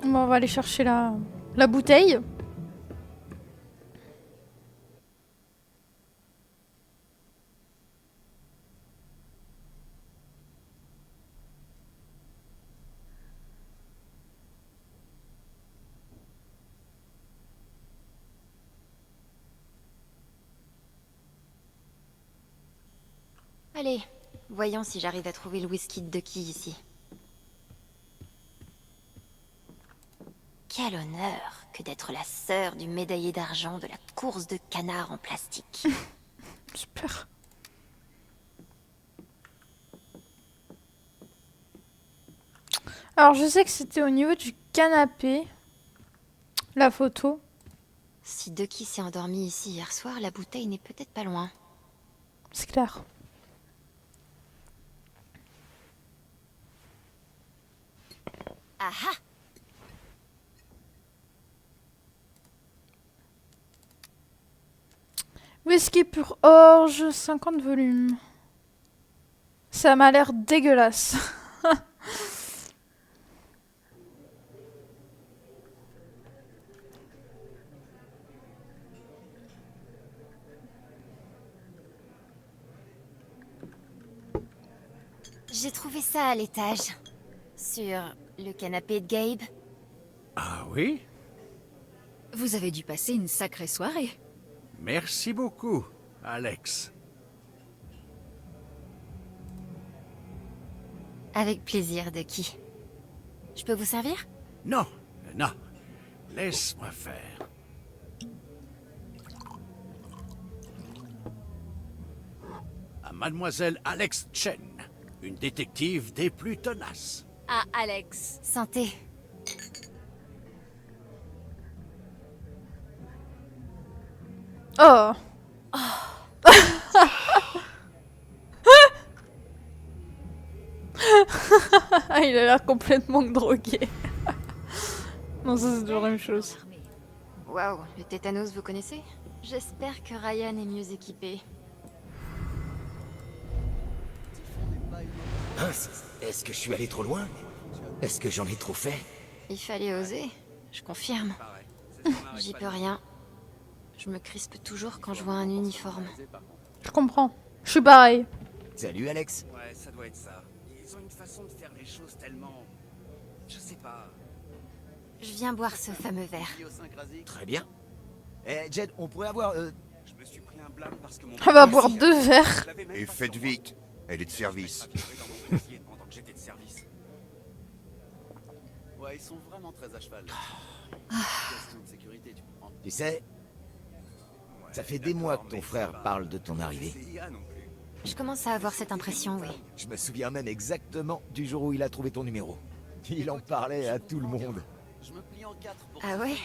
Bon, on va aller chercher la bouteille. Allez, voyons si j'arrive à trouver le whisky de Ducky ici. Quel honneur que d'être la sœur du médaillé d'argent de la course de canards en plastique. Super. Alors je sais que c'était au niveau du canapé. La photo. Si Ducky s'est endormi ici hier soir, la bouteille n'est peut-être pas loin. C'est clair. Ah ah! Whisky pur orge, 50 volumes. Ça m'a l'air dégueulasse. J'ai trouvé ça à l'étage. Sur le canapé de Gabe. Ah oui? Vous avez dû passer une sacrée soirée. Merci beaucoup, Alex. Avec plaisir, Ducky. Je peux vous servir? Non, non. Laisse-moi faire. À Mademoiselle Alex Chen, une détective des plus tenaces. Ah, Alex. Santé. Oh. Il a l'air complètement drogué. Non, ça c'est toujours la même chose. Waouh, le tétanos, vous connaissez? J'espère que Ryan est mieux équipé. Mince, est-ce que je suis allé trop loin? Est-ce que j'en ai trop fait? Il fallait oser, je confirme. J'y peux rien. Je me crispe toujours quand je vois un uniforme. Je comprends. Je suis pareil. Salut Alex. Ouais, ça doit être ça. Ils ont une façon de faire les choses tellement... Je sais pas... Je viens boire ce fameux verre. Très bien. Eh, Jed, on pourrait avoir... Je me suis pris un blâme parce que mon... Elle va boire 2 verres. Et faites vite, elle est de service. pendant que j'étais de service. Ouais, ils sont vraiment très à cheval. Question de sécurité, tu comprends. Tu sais, ça fait des mois que ton frère parle de ton arrivée. Je commence à avoir cette impression, oui. Je me souviens même exactement du jour où il a trouvé ton numéro. Il en parlait à tout le monde. Je me plie en 4 pour Ah ouais?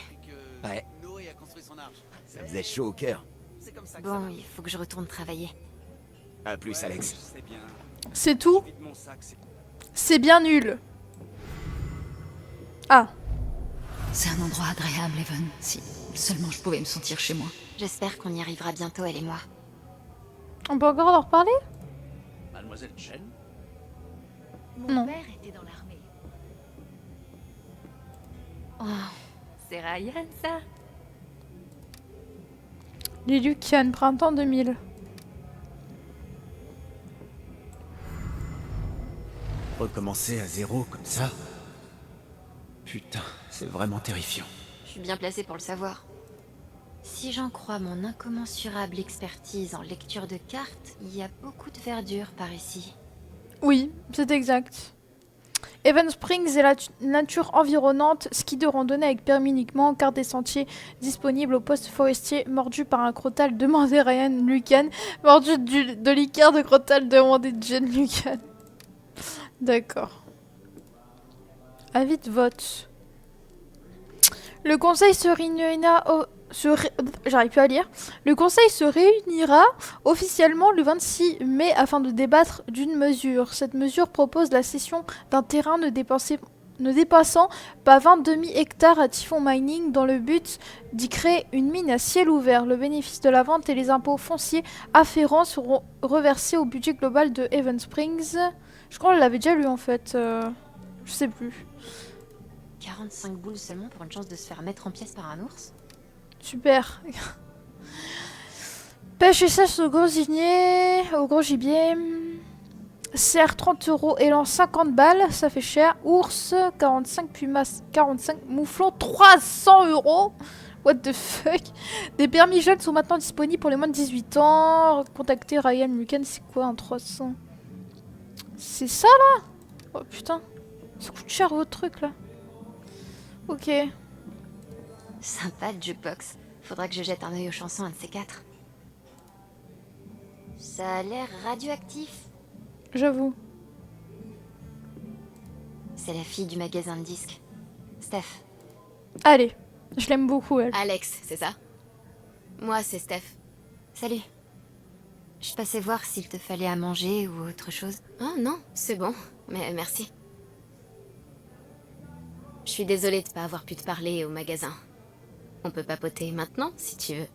Ouais. Noé a construit son arche. Ça faisait chaud au cœur. Bon, il faut que je retourne travailler. À plus, Alex. C'est tout? C'est bien nul. Ah. C'est un endroit agréable, Evan. Si seulement je pouvais me sentir chez moi. J'espère qu'on y arrivera bientôt, elle et moi. On peut encore leur parler? Mademoiselle Chen? Mon Non. père était dans l'armée. Oh, c'est Ryan, ça? Les Lucian, printemps 2000. Recommencer à zéro comme ça? Putain, c'est vraiment terrifiant. Je suis bien placée pour le savoir. Si j'en crois mon incommensurable expertise en lecture de cartes, il y a beaucoup de verdure par ici. Oui, c'est exact. Evan Springs est la nature environnante, ski de randonnée avec permis uniquement, carte des sentiers disponible au poste forestier, mordu par un crotal, demandé Ryan Lucan, mordu de liqueur de crotal, demandé Jen Lucan. D'accord. Avis de vote. Le conseil se réunira j'arrive plus à lire. Le conseil se réunira officiellement le 26 mai afin de débattre d'une mesure. Cette mesure propose la cession d'un terrain ne dépassant pas 20 demi-hectares à Typhon Mining dans le but d'y créer une mine à ciel ouvert. Le bénéfice de la vente et les impôts fonciers afférents seront reversés au budget global de Evan Springs. Je crois qu'on l'avait déjà lu en fait. Je sais plus. 45 boules seulement pour une chance de se faire mettre en pièces par un ours? Super. Pêche et chasse au gros gibier. Serre 30 €, élan 50 balles, ça fait cher. Ours 45, pumas 45, mouflon 300 €. What the fuck. Des permis jeunes sont maintenant disponibles pour les moins de 18 ans. Contactez Ryan Lucan, c'est quoi un 300? C'est ça là? Oh putain. Ça coûte cher votre truc là. Ok. Sympa le jukebox. Faudra que je jette un œil aux chansons, un de ces quatre. Ça a l'air radioactif. J'avoue. C'est la fille du magasin de disques. Steph. Allez. Je l'aime beaucoup elle. Alex, c'est ça? Moi, c'est Steph. Salut. Je passais voir s'il te fallait à manger ou autre chose. Oh non, c'est bon. Mais merci. Je suis désolée de pas avoir pu te parler au magasin. On peut papoter maintenant, si tu veux.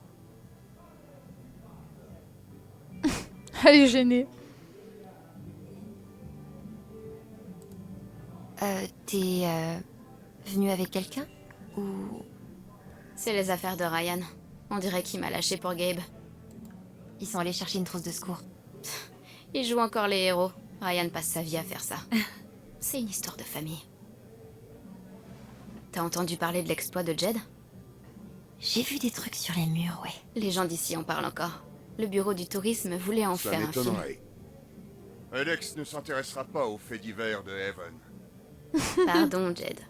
Elle est gênée. T'es venu avec quelqu'un? Ou... C'est les affaires de Ryan. On dirait qu'il m'a lâché pour Gabe. Ils sont allés chercher une trousse de secours. Il joue encore les héros. Ryan passe sa vie à faire ça. C'est une histoire de famille. T'as entendu parler de l'exploit de Jed? J'ai vu des trucs sur les murs, ouais. Les gens d'ici en parlent encore. Le bureau du tourisme voulait en Ça faire un film. m'étonnerait. Alex ne s'intéressera pas aux faits divers de Haven. Pardon, Jed.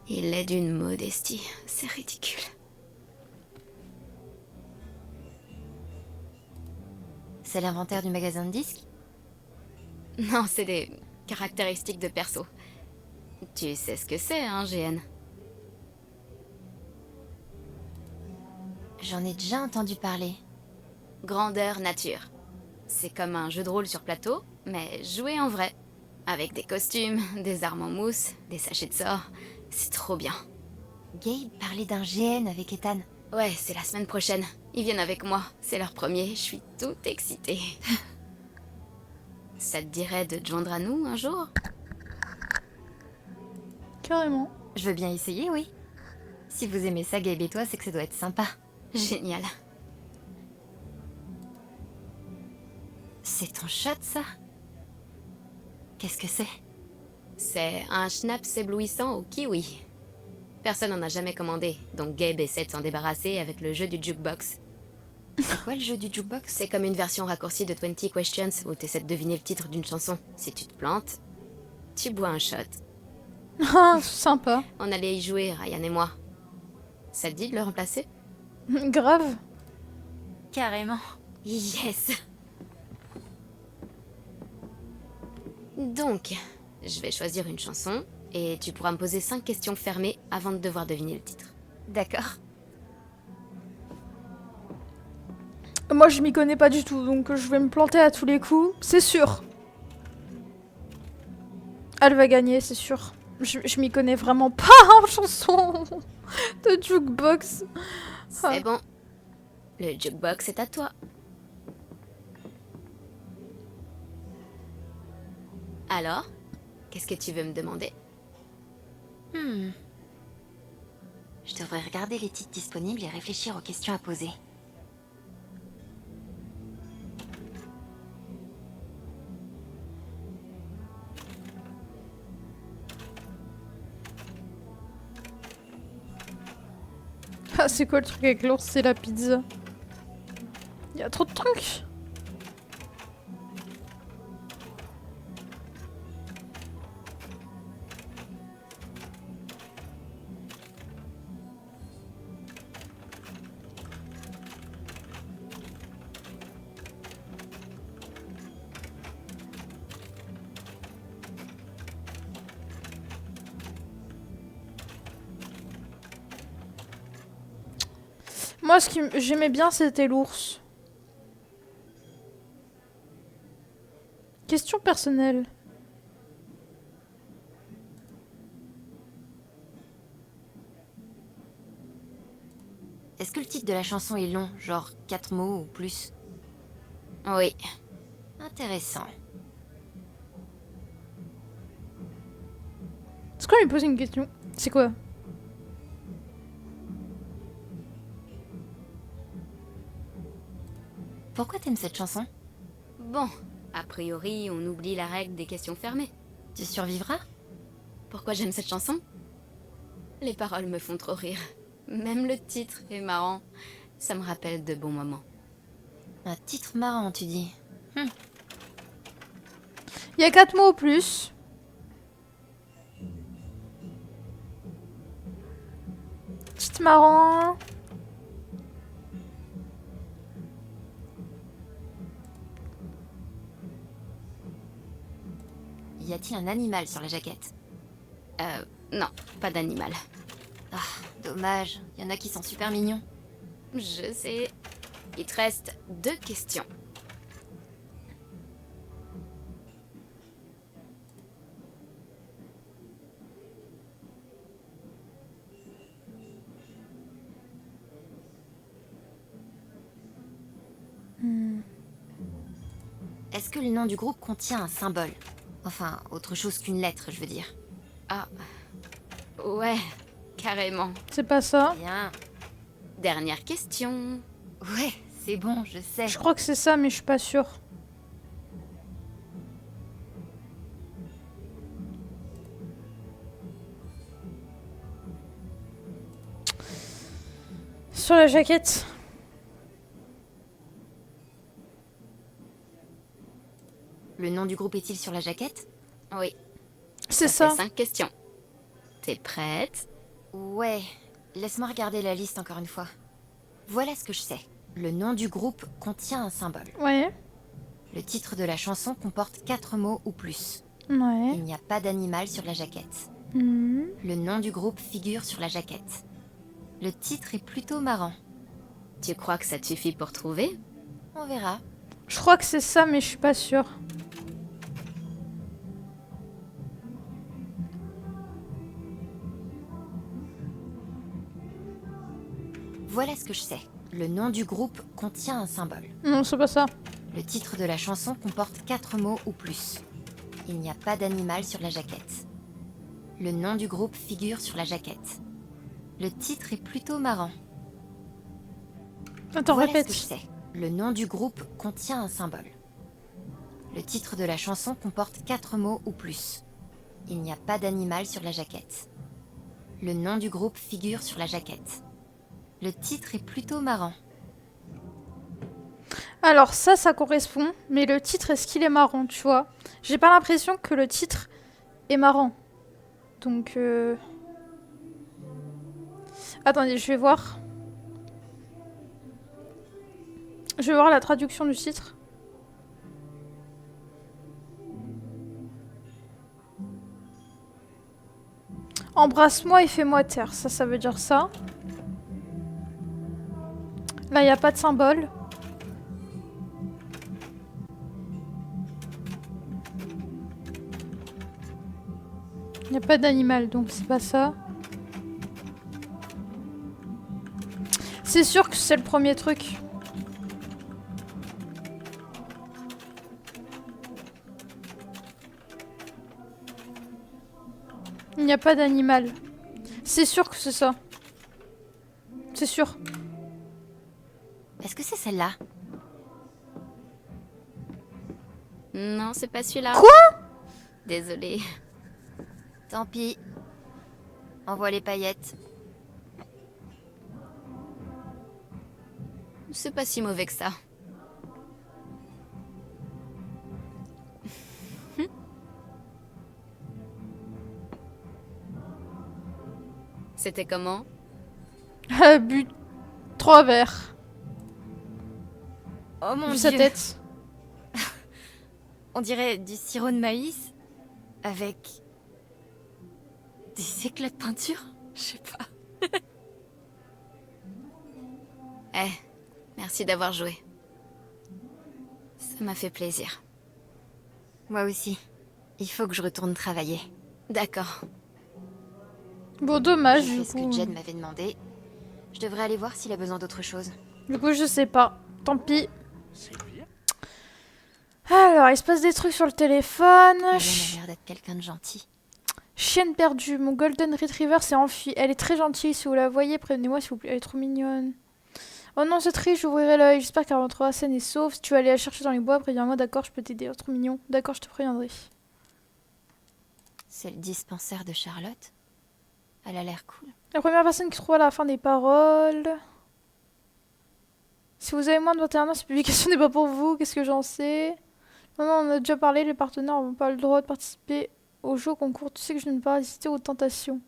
Il est d'une modestie, c'est ridicule. C'est l'inventaire du magasin de disques? Non, c'est des caractéristiques de perso. Tu sais ce que c'est, hein, GN? J'en ai déjà entendu parler. Grandeur nature. C'est comme un jeu de rôle sur plateau, mais joué en vrai. Avec des costumes, des armes en mousse, des sachets de sorts. C'est trop bien. Gabe parlait d'un GN avec Ethan. Ouais, c'est la semaine prochaine. Ils viennent avec moi. C'est leur premier, je suis toute excitée. Ça te dirait de te joindre à nous un jour? Carrément. Je veux bien essayer, oui. Si vous aimez ça, Gabe et toi, c'est que ça doit être sympa. Génial. C'est ton shot, ça? Qu'est-ce que c'est? C'est un schnapps éblouissant au kiwi. Personne n'en a jamais commandé, donc Gabe essaie de s'en débarrasser avec le jeu du jukebox. C'est quoi le jeu du jukebox? C'est comme une version raccourcie de 20 Questions où t'essaies de deviner le titre d'une chanson. Si tu te plantes, tu bois un shot. Ah, sympa. On allait y jouer, Ryan et moi. Ça te dit de le remplacer? Grave. Carrément. Yes. Donc, je vais choisir une chanson et tu pourras me poser 5 questions fermées avant de devoir deviner le titre. D'accord. Moi, je m'y connais pas du tout, donc je vais me planter à tous les coups, c'est sûr. Elle va gagner, c'est sûr. Je m'y connais vraiment pas en chanson de jukebox. C'est bon. Le jukebox est à toi. Alors, qu'est-ce que tu veux me demander? Je devrais regarder les titres disponibles et réfléchir aux questions à poser. Ah, c'est quoi le truc avec l'ours? C'est la pizza. Il y a trop de trucs. Moi, ce que j'aimais bien, c'était l'ours. Question personnelle. Est-ce que le titre de la chanson est long, genre 4 mots ou plus? Oui. Intéressant. Est-ce qu'on lui pose une question? C'est quoi? Pourquoi t'aimes cette chanson? Bon, a priori, on oublie la règle des questions fermées. Tu survivras? Pourquoi j'aime cette chanson? Les paroles me font trop rire. Même le titre est marrant. Ça me rappelle de bons moments. Un titre marrant, tu dis? Il y a 4 mots au plus. Titre marrant. Y a-t-il un animal sur la jaquette? Non, pas d'animal. Ah, dommage. Y en a qui sont super mignons. Je sais. Il te reste 2 questions. Est-ce que le nom du groupe contient un symbole? Enfin, autre chose qu'une lettre, je veux dire. Ah. Ouais, carrément. C'est pas ça. Bien. Dernière question. Ouais, c'est bon, je sais. Je crois que c'est ça, mais je suis pas sûre. Sur la jaquette. Le nom du groupe est-il sur la jaquette? Oui. C'est Ça ça. fait 5 questions. T'es prête? Ouais. Laisse-moi regarder la liste encore une fois. Voilà ce que je sais. Le nom du groupe contient un symbole. Ouais. Le titre de la chanson comporte 4 mots ou plus. Ouais. Il n'y a pas d'animal sur la jaquette. Mhm. Le nom du groupe figure sur la jaquette. Le titre est plutôt marrant. Tu crois que ça te suffit pour trouver? On verra. Je crois que c'est ça, mais je suis pas sûre. Voilà ce que je sais. Le nom du groupe contient un symbole. Non, c'est pas ça. Le titre de la chanson comporte 4 mots ou plus. Il n'y a pas d'animal sur la jaquette. Le nom du groupe figure sur la jaquette. Le titre est plutôt marrant. Attends, voilà répète. Ce que je sais. Le nom du groupe contient un symbole. Le titre de la chanson comporte 4 mots ou plus. Il n'y a pas d'animal sur la jaquette. Le nom du groupe figure sur la jaquette. Le titre est plutôt marrant. Alors ça correspond, mais le titre, est-ce qu'il est marrant, tu vois? J'ai pas l'impression que le titre est marrant. Donc, attendez, je vais voir. Je vais voir la traduction du titre. Embrasse-moi et fais-moi taire. Ça veut dire ça. Là, il n'y a pas de symbole. Il n'y a pas d'animal, donc c'est pas ça. C'est sûr que c'est le premier truc. Il n'y a pas d'animal. C'est sûr que c'est ça. C'est sûr. Est-ce que c'est celle-là? Non, c'est pas celui-là. Quoi? Désolée. Tant pis. Envoie les paillettes. C'est pas si mauvais que ça. C'était comment? Bu 3 verres. Oh mon Vu Dieu. sa tête. On dirait du sirop de maïs avec des éclats de peinture. Je sais pas. Eh, merci d'avoir joué. Ça m'a fait plaisir. Moi aussi. Il faut que je retourne travailler. D'accord. Bon, dommage, J'ai du fait ce que coup. Jed m'avait demandé. Je devrais aller voir s'il a besoin d'autre chose. Du coup, je sais pas. Tant pis. Alors, il se passe des trucs sur le téléphone. Elle a l'air d'être quelqu'un de gentil. Chienne perdue. Mon Golden Retriever s'est enfui. Elle est très gentille. Si vous la voyez, prévenez-moi s'il vous plaît. Elle est trop mignonne. Oh non, c'est triste. J'ouvrirai l'œil. J'espère qu'elle rentrera saine et sauve. Si tu vas aller la chercher dans les bois, préviens-moi. D'accord, je peux t'aider. Oh, trop mignon. D'accord, je te préviendrai. C'est le dispensaire de Charlotte. Elle a l'air cool. La première personne qui trouve à la fin des paroles. Si vous avez moins de 21 ans, cette publication n'est pas pour vous. Qu'est-ce que j'en sais? Non, on en a déjà parlé. Les partenaires n'ont pas le droit de participer au jeu au concours. Tu sais que je n'aime pas résister aux tentations.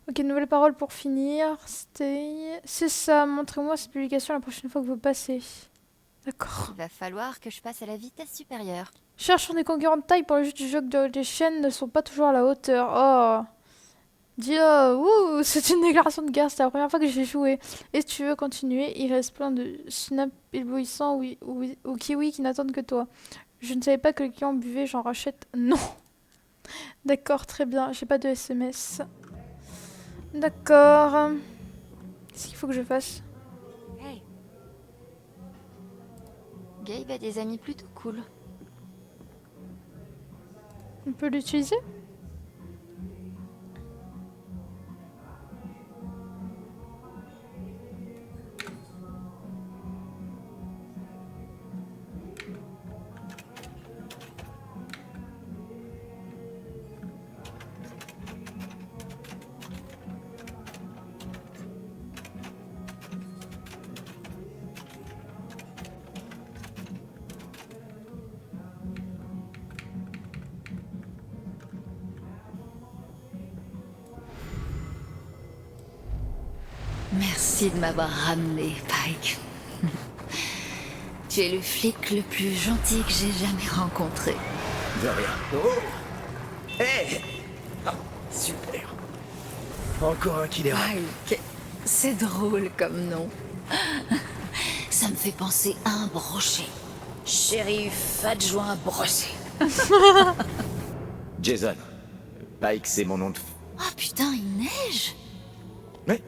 Ok, nouvelle parole pour finir. Stay. C'est ça. Montrez-moi cette publication la prochaine fois que vous passez. D'accord. Il va falloir que je passe à la vitesse supérieure. Cherchons des concurrents de taille pour le jeu du jeu que les chaînes ne sont pas toujours à la hauteur. Oh. Ouh, c'est une déclaration de guerre, c'est la première fois que j'ai joué. Et si tu veux continuer, il reste plein de snaps éblouissants ou kiwis qui n'attendent que toi. Je ne savais pas que les clients buvaient, j'en rachète. Non. D'accord, très bien, j'ai pas de SMS. D'accord. Qu'est-ce qu'il faut que je fasse? Hey. Gabe a des amis plutôt cool. On peut l'utiliser? Merci de m'avoir ramené, Pike. Tu es le flic le plus gentil que j'ai jamais rencontré. De rien. Oh. Hé super. Encore un qui dérape. Pike, c'est drôle comme nom. Ça me fait penser à un brochet. Shérif adjoint brochet. Jason. Pike, c'est mon nom de... Oh putain, il neige. Ouais.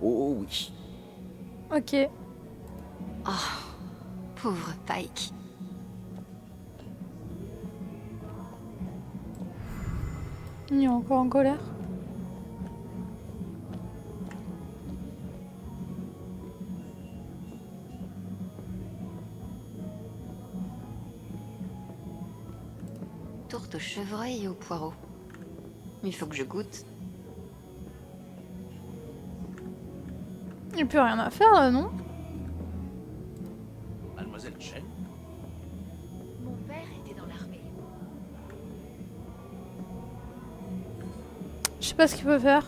Oh oui. Ok. Oh, pauvre Pike. Il est encore en colère. Tourte au chevreuil et au poireau. Il faut que je goûte. Il n'y a plus rien à faire là, non? Mademoiselle Chen? Mon père était dans l'armée. Je sais pas ce qu'il peut faire.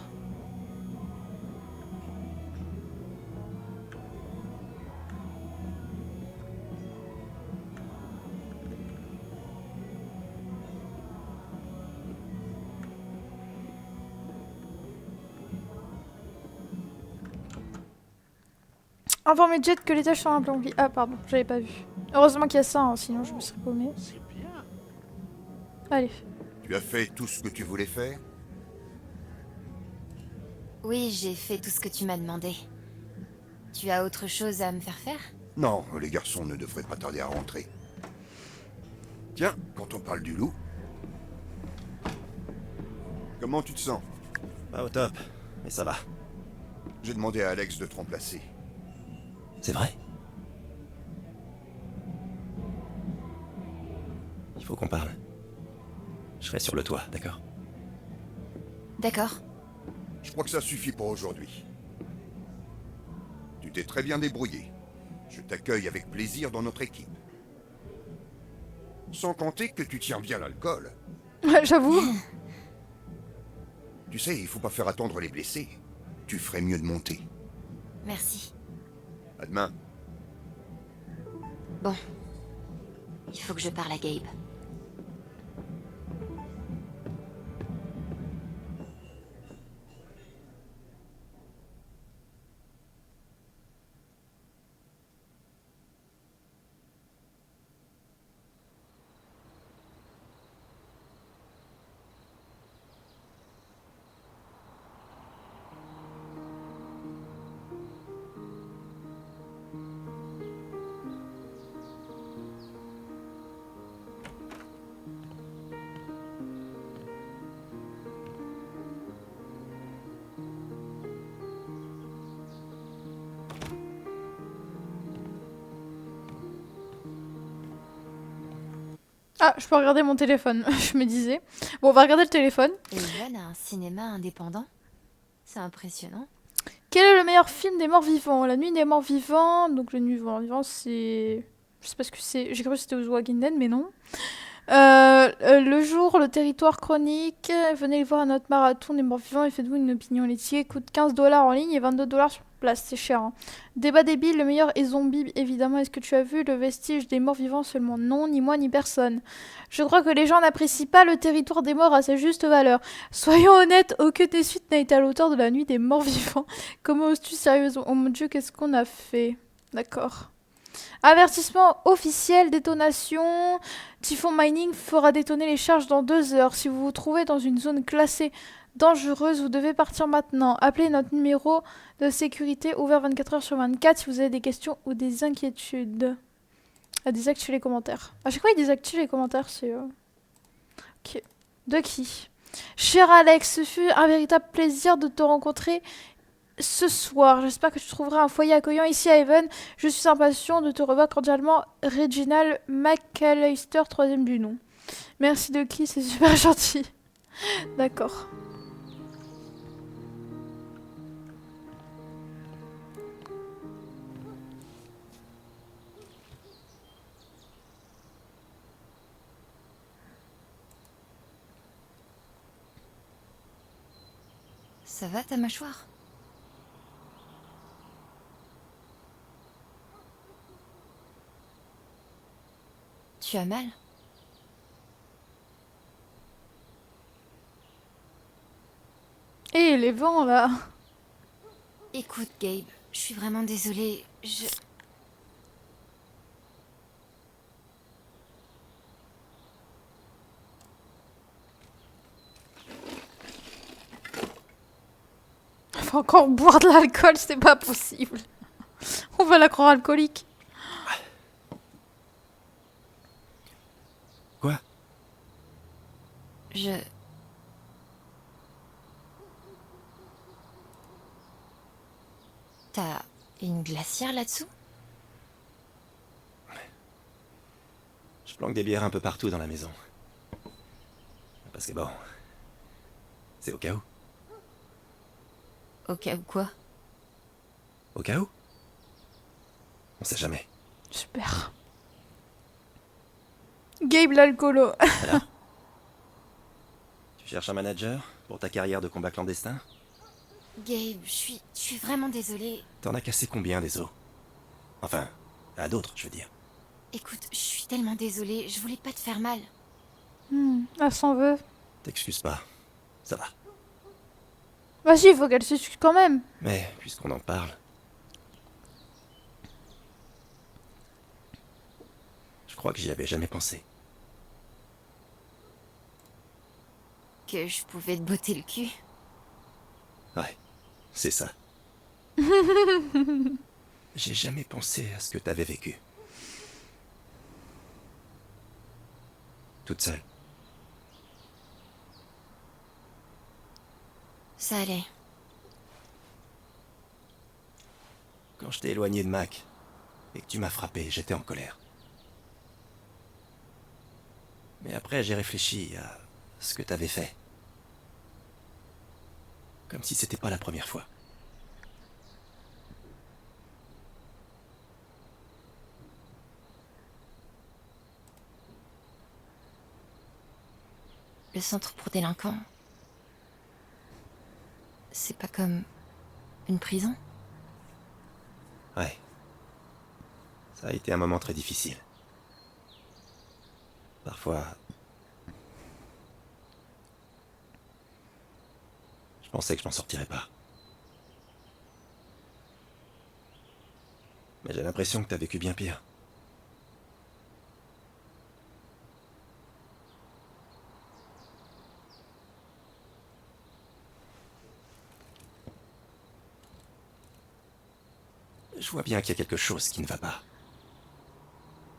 Informer Jet que les tâches sont un plan pli. Ah pardon, j'avais pas vu. Heureusement qu'il y a ça, hein, sinon je me serais paumée. C'est bien. Allez. Tu as fait tout ce que tu voulais faire? Oui, j'ai fait tout ce que tu m'as demandé. Tu as autre chose à me faire faire? Non, les garçons ne devraient pas tarder à rentrer. Tiens, quand on parle du loup... Comment tu te sens? Pas au top, mais ça va. J'ai demandé à Alex de te remplacer. C'est vrai? Il faut qu'on parle. Je serai sur le toit, d'accord? D'accord. Je crois que ça suffit pour aujourd'hui. Tu t'es très bien débrouillé. Je t'accueille avec plaisir dans notre équipe. Sans compter que tu tiens bien l'alcool. J'avoue. Tu sais, il faut pas faire attendre les blessés. Tu ferais mieux de monter. Merci. À demain. Bon. Il faut que je parle à Gabe. Ah, je peux regarder mon téléphone, je me disais. Bon, on va regarder le téléphone. Evan a un cinéma indépendant. C'est impressionnant. Quel est le meilleur film des morts vivants? La nuit des morts vivants. Donc, la nuit des morts vivants, c'est... Je sais pas ce que c'est. J'ai cru que c'était The Walking Dead, mais non. Le jour, le territoire chronique. Venez voir notre marathon des morts vivants et faites-vous une opinion. Les tickets coûtent 15 $ en ligne et 22 $ sur place. C'est cher. Hein. Débat débile, le meilleur est zombie, évidemment. Est-ce que tu as vu le vestige des morts vivants seulement? Non, ni moi, ni personne. Je crois que les gens n'apprécient pas le territoire des morts à sa juste valeur. Soyons honnêtes, aucune des suites n'a été à l'auteur de la nuit des morts vivants. Comment oses-tu sérieusement? Oh mon dieu, qu'est-ce qu'on a fait? D'accord. Avertissement officiel, détonation. Typhon Mining fera détonner les charges dans 2 heures. Si vous vous trouvez dans une zone classée dangereuse, vous devez partir maintenant. Appelez notre numéro de sécurité ouvert 24 heures sur 24 si vous avez des questions ou des inquiétudes. Désactivez les commentaires. À chaque fois, il désactive les commentaires, c'est... Ok. De qui? Cher Alex, ce fut un véritable plaisir de te rencontrer ce soir. J'espère que tu trouveras un foyer accueillant ici à Haven. Je suis impatient de te revoir cordialement. Reginald McAllister, 3e du nom. Merci de qui, c'est super gentil. D'accord. Ça va ta mâchoire? Tu as mal? Et les vents là. Écoute, Gabe, je suis vraiment désolée. Faut encore boire de l'alcool, c'est pas possible. On va la croire alcoolique. Quoi? T'as une glacière là-dessous? Je planque des bières un peu partout dans la maison. Parce que bon... C'est au cas où. Au cas où quoi? Au cas où? On sait jamais. Super. Gabe l'alcoolo. Alors? Tu cherches un manager pour ta carrière de combat clandestin? Gabe, je suis vraiment désolée. T'en as cassé combien des os? Enfin, à d'autres, je veux dire. Écoute, je suis tellement désolée, je voulais pas te faire mal. Elle s'en veut. T'excuses pas. Ça va. Vas-y, il faut qu'elle s'excuse quand même. Mais, puisqu'on en parle... Je crois que j'y avais jamais pensé. Que je pouvais te botter le cul. Ouais, c'est ça. J'ai jamais pensé à ce que t'avais vécu. Toute seule. Ça allait. Quand je t'ai éloigné de Mac, et que tu m'as frappé, j'étais en colère. Mais après, j'ai réfléchi à ce que t'avais fait. Comme si c'était pas la première fois. Le centre pour délinquants... C'est pas comme... une prison? Ouais. Ça a été un moment très difficile. Parfois... Je pensais que je m'en sortirais pas. Mais j'ai l'impression que t'as vécu bien pire. Je vois bien qu'il y a quelque chose qui ne va pas.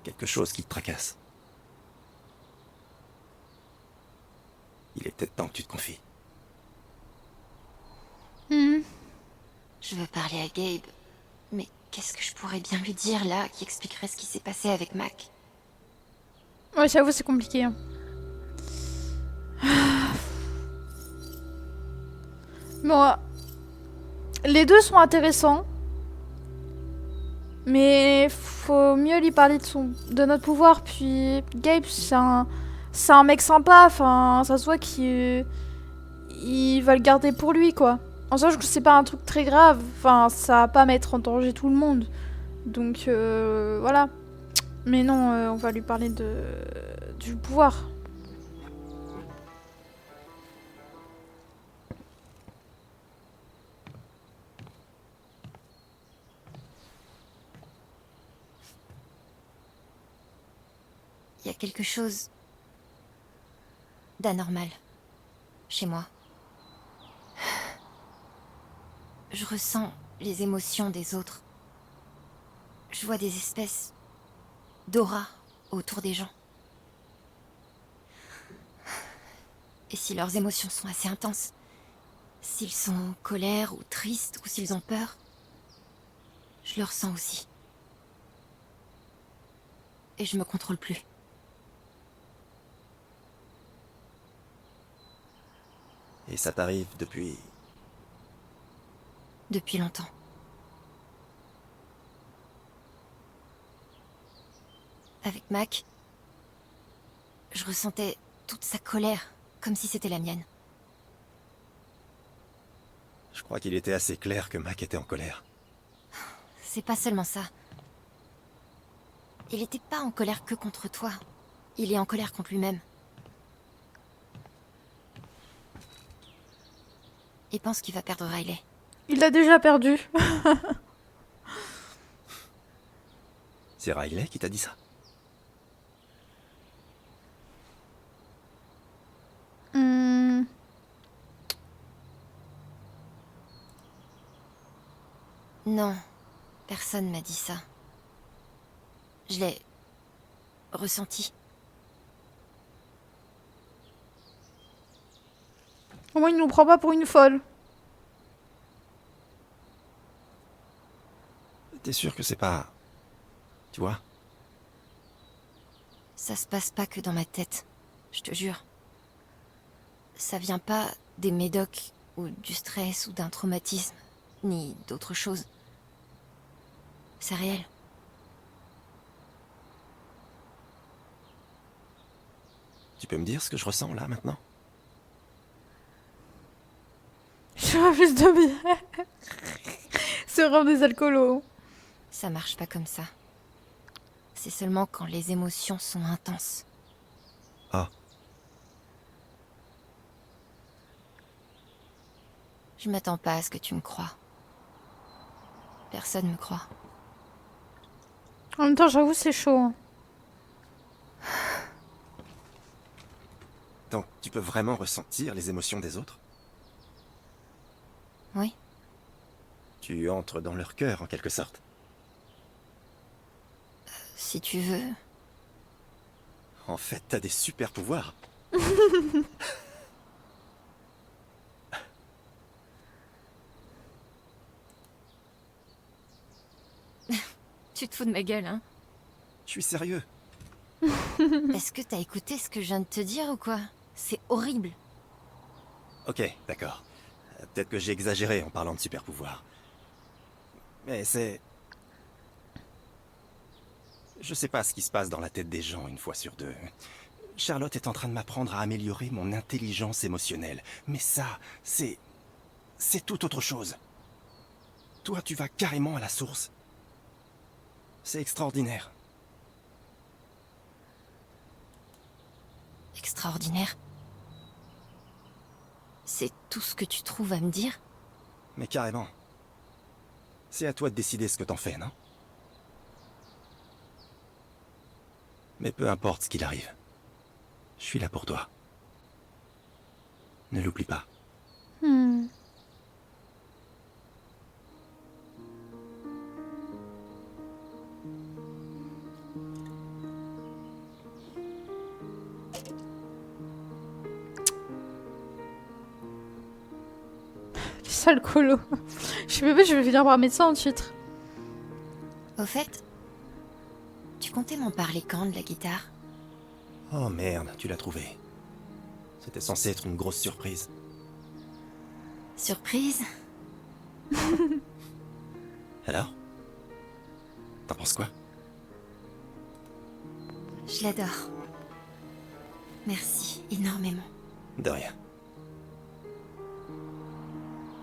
Quelque chose qui te tracasse. Il est peut-être temps que tu te confies. Je veux parler à Gabe. Mais qu'est-ce que je pourrais bien lui dire là qui expliquerait ce qui s'est passé avec Mac? Ouais, j'avoue, c'est compliqué. Hein. Bon, les deux sont intéressants. Mais faut mieux lui parler de notre pouvoir. Puis Gabe, c'est un mec sympa. Enfin, ça se voit qu'il va le garder pour lui, quoi. En sachant que c'est pas un truc très grave. Enfin, ça va pas mettre en danger tout le monde. Donc, voilà. Mais non, on va lui parler du pouvoir. Il y a quelque chose d'anormal chez moi. Je ressens les émotions des autres. Je vois des espèces d'aura autour des gens. Et si leurs émotions sont assez intenses, s'ils sont en colère ou tristes ou s'ils ont peur, je le ressens aussi. Et je me contrôle plus. Et ça t'arrive depuis... Depuis longtemps. Avec Mac, je ressentais toute sa colère, comme si c'était la mienne. Je crois qu'il était assez clair que Mac était en colère. C'est pas seulement ça. Il était pas en colère que contre toi. Il est en colère contre lui-même. Il pense qu'il va perdre Riley. Il l'a déjà perdu. C'est Riley qui t'a dit ça? Hmm. Non, personne m'a dit ça. Je l'ai ressenti. Au moins, il nous prend pas pour une folle. T'es sûr que c'est pas... Tu vois? Ça se passe pas que dans ma tête, je te jure. Ça vient pas des médocs, ou du stress, ou d'un traumatisme, ni d'autre chose. C'est réel. Tu peux me dire ce que je ressens là maintenant? Je vois plus de bière. C'est vraiment des alcoolos. Ça marche pas comme ça. C'est seulement quand les émotions sont intenses. Ah. Je m'attends pas à ce que tu me crois. Personne me croit. En même temps, j'avoue, c'est chaud. Hein. Donc, tu peux vraiment ressentir les émotions des autres? Oui. Tu entres dans leur cœur, en quelque sorte. Si tu veux. En fait, t'as des super pouvoirs. Tu te fous de ma gueule, hein? Je suis sérieux. Est-ce que t'as écouté ce que je viens de te dire ou quoi? C'est horrible. Ok, d'accord. Peut-être que j'ai exagéré en parlant de super pouvoirs. Mais c'est... Je sais pas ce qui se passe dans la tête des gens une fois sur deux. Charlotte est en train de m'apprendre à améliorer mon intelligence émotionnelle. Mais ça, c'est tout autre chose. Toi, tu vas carrément à la source. C'est extraordinaire. Extraordinaire. C'est tout ce que tu trouves à me dire? Mais carrément. C'est à toi de décider ce que t'en fais, non? Mais peu importe ce qu'il arrive. Je suis là pour toi. Ne l'oublie pas. Hmm. Sale colo. Je suis bébé, je vais finir par mettre ça en titre. Au fait, tu comptais m'en parler quand de la guitare? Oh merde, tu l'as trouvé. C'était censé être une grosse surprise. Surprise? Alors? T'en penses quoi? Je l'adore. Merci énormément. De rien.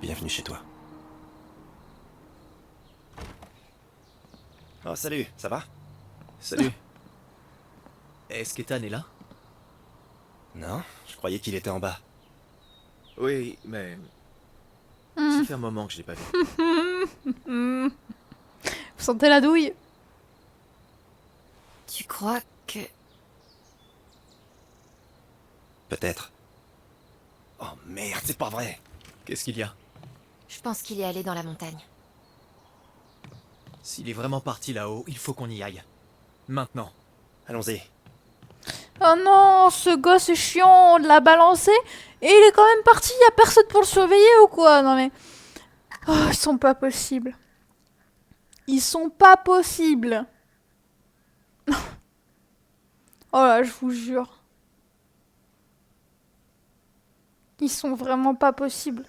Bienvenue chez toi. Oh, salut, ça va? Salut. Est-ce qu'Ethan est là? Non, je croyais qu'il était en bas. Oui, mais... Ça fait un moment que je l'ai pas vu. Vous sentez la douille? Tu crois que... Peut-être. Oh merde, c'est pas vrai. Qu'est-ce qu'il y a? Je pense qu'il est allé dans la montagne. S'il est vraiment parti là-haut, il faut qu'on y aille. Maintenant. Allons-y. Oh non, ce gosse est chiant, on l'a balancé et il est quand même parti, y a personne pour le surveiller ou quoi? Non mais... Oh, ils sont pas possibles. Ils sont pas possibles. Oh là, je vous jure. Ils sont vraiment pas possibles.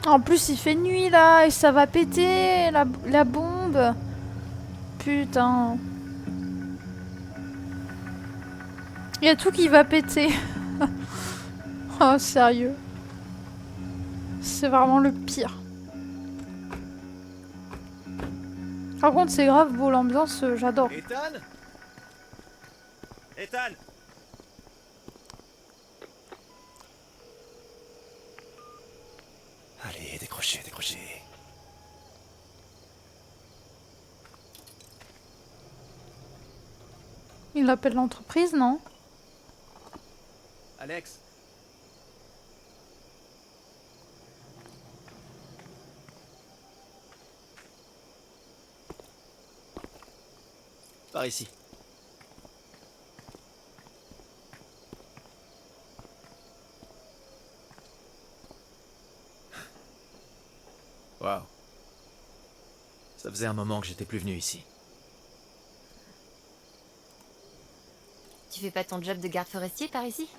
En plus, il fait nuit là et ça va péter la bombe. Putain. Il y a tout qui va péter. Oh, sérieux. C'est vraiment le pire. Par contre, c'est grave beau, l'ambiance, j'adore. Ethan Ethan Allez, décrochez, décrochez. Il appelle l'entreprise, non? Alex. Par ici. Waouh. Ça faisait un moment que j'étais plus venu ici. Tu fais pas ton job de garde forestier par ici?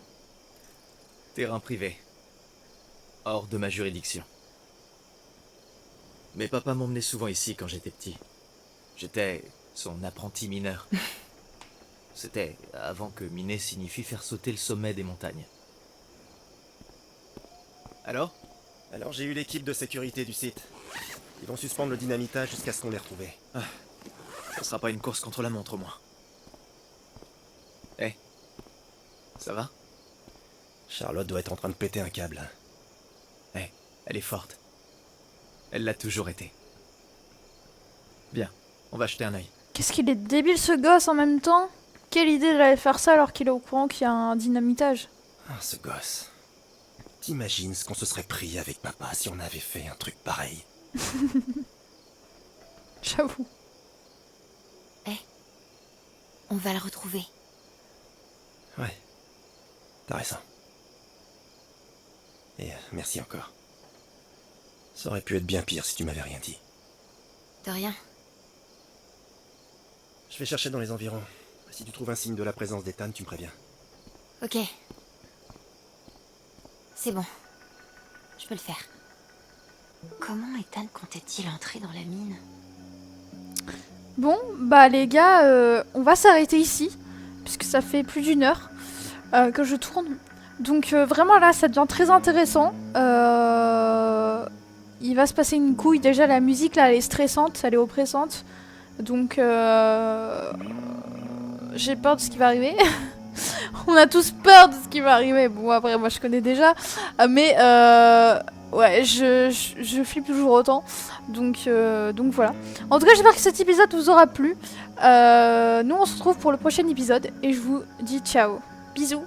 Terrain privé. Hors de ma juridiction. Mes papas m'emmenaient souvent ici quand j'étais petit. J'étais son apprenti mineur. C'était avant que miner signifie faire sauter le sommet des montagnes. Alors j'ai eu l'équipe de sécurité du site. Ils vont suspendre le dynamitage jusqu'à ce qu'on les retrouve. Ça sera pas une course contre la montre au moins. Hé, ça va? Charlotte doit être en train de péter un câble. Hé, elle est forte. Elle l'a toujours été. Bien, on va jeter un œil. Qu'est-ce qu'il est débile ce gosse en même temps? Quelle idée d'aller faire ça alors qu'il est au courant qu'il y a un dynamitage? Ah, ce gosse. T'imagines ce qu'on se serait pris avec papa si on avait fait un truc pareil? J'avoue. On va le retrouver. Ouais, t'as raison. Et merci encore. Ça aurait pu être bien pire si tu m'avais rien dit. De rien. Je vais chercher dans les environs. Si tu trouves un signe de la présence d'Ethan, tu me préviens. Ok. C'est bon. Je peux le faire. Comment Ethan comptait-il entrer dans la mine? Bon, bah les gars, on va s'arrêter ici, puisque ça fait plus d'1 heure que je tourne. Donc vraiment là, ça devient très intéressant. Il va se passer une couille. Déjà, la musique là, elle est stressante, elle est oppressante. Donc j'ai peur de ce qui va arriver. On a tous peur de ce qui va arriver. Bon, après, moi je connais déjà. Mais ouais, je flippe toujours autant. Donc voilà. En tout cas, j'espère que cet épisode vous aura plu. Nous, on se retrouve pour le prochain épisode. Et je vous dis ciao. Bisous.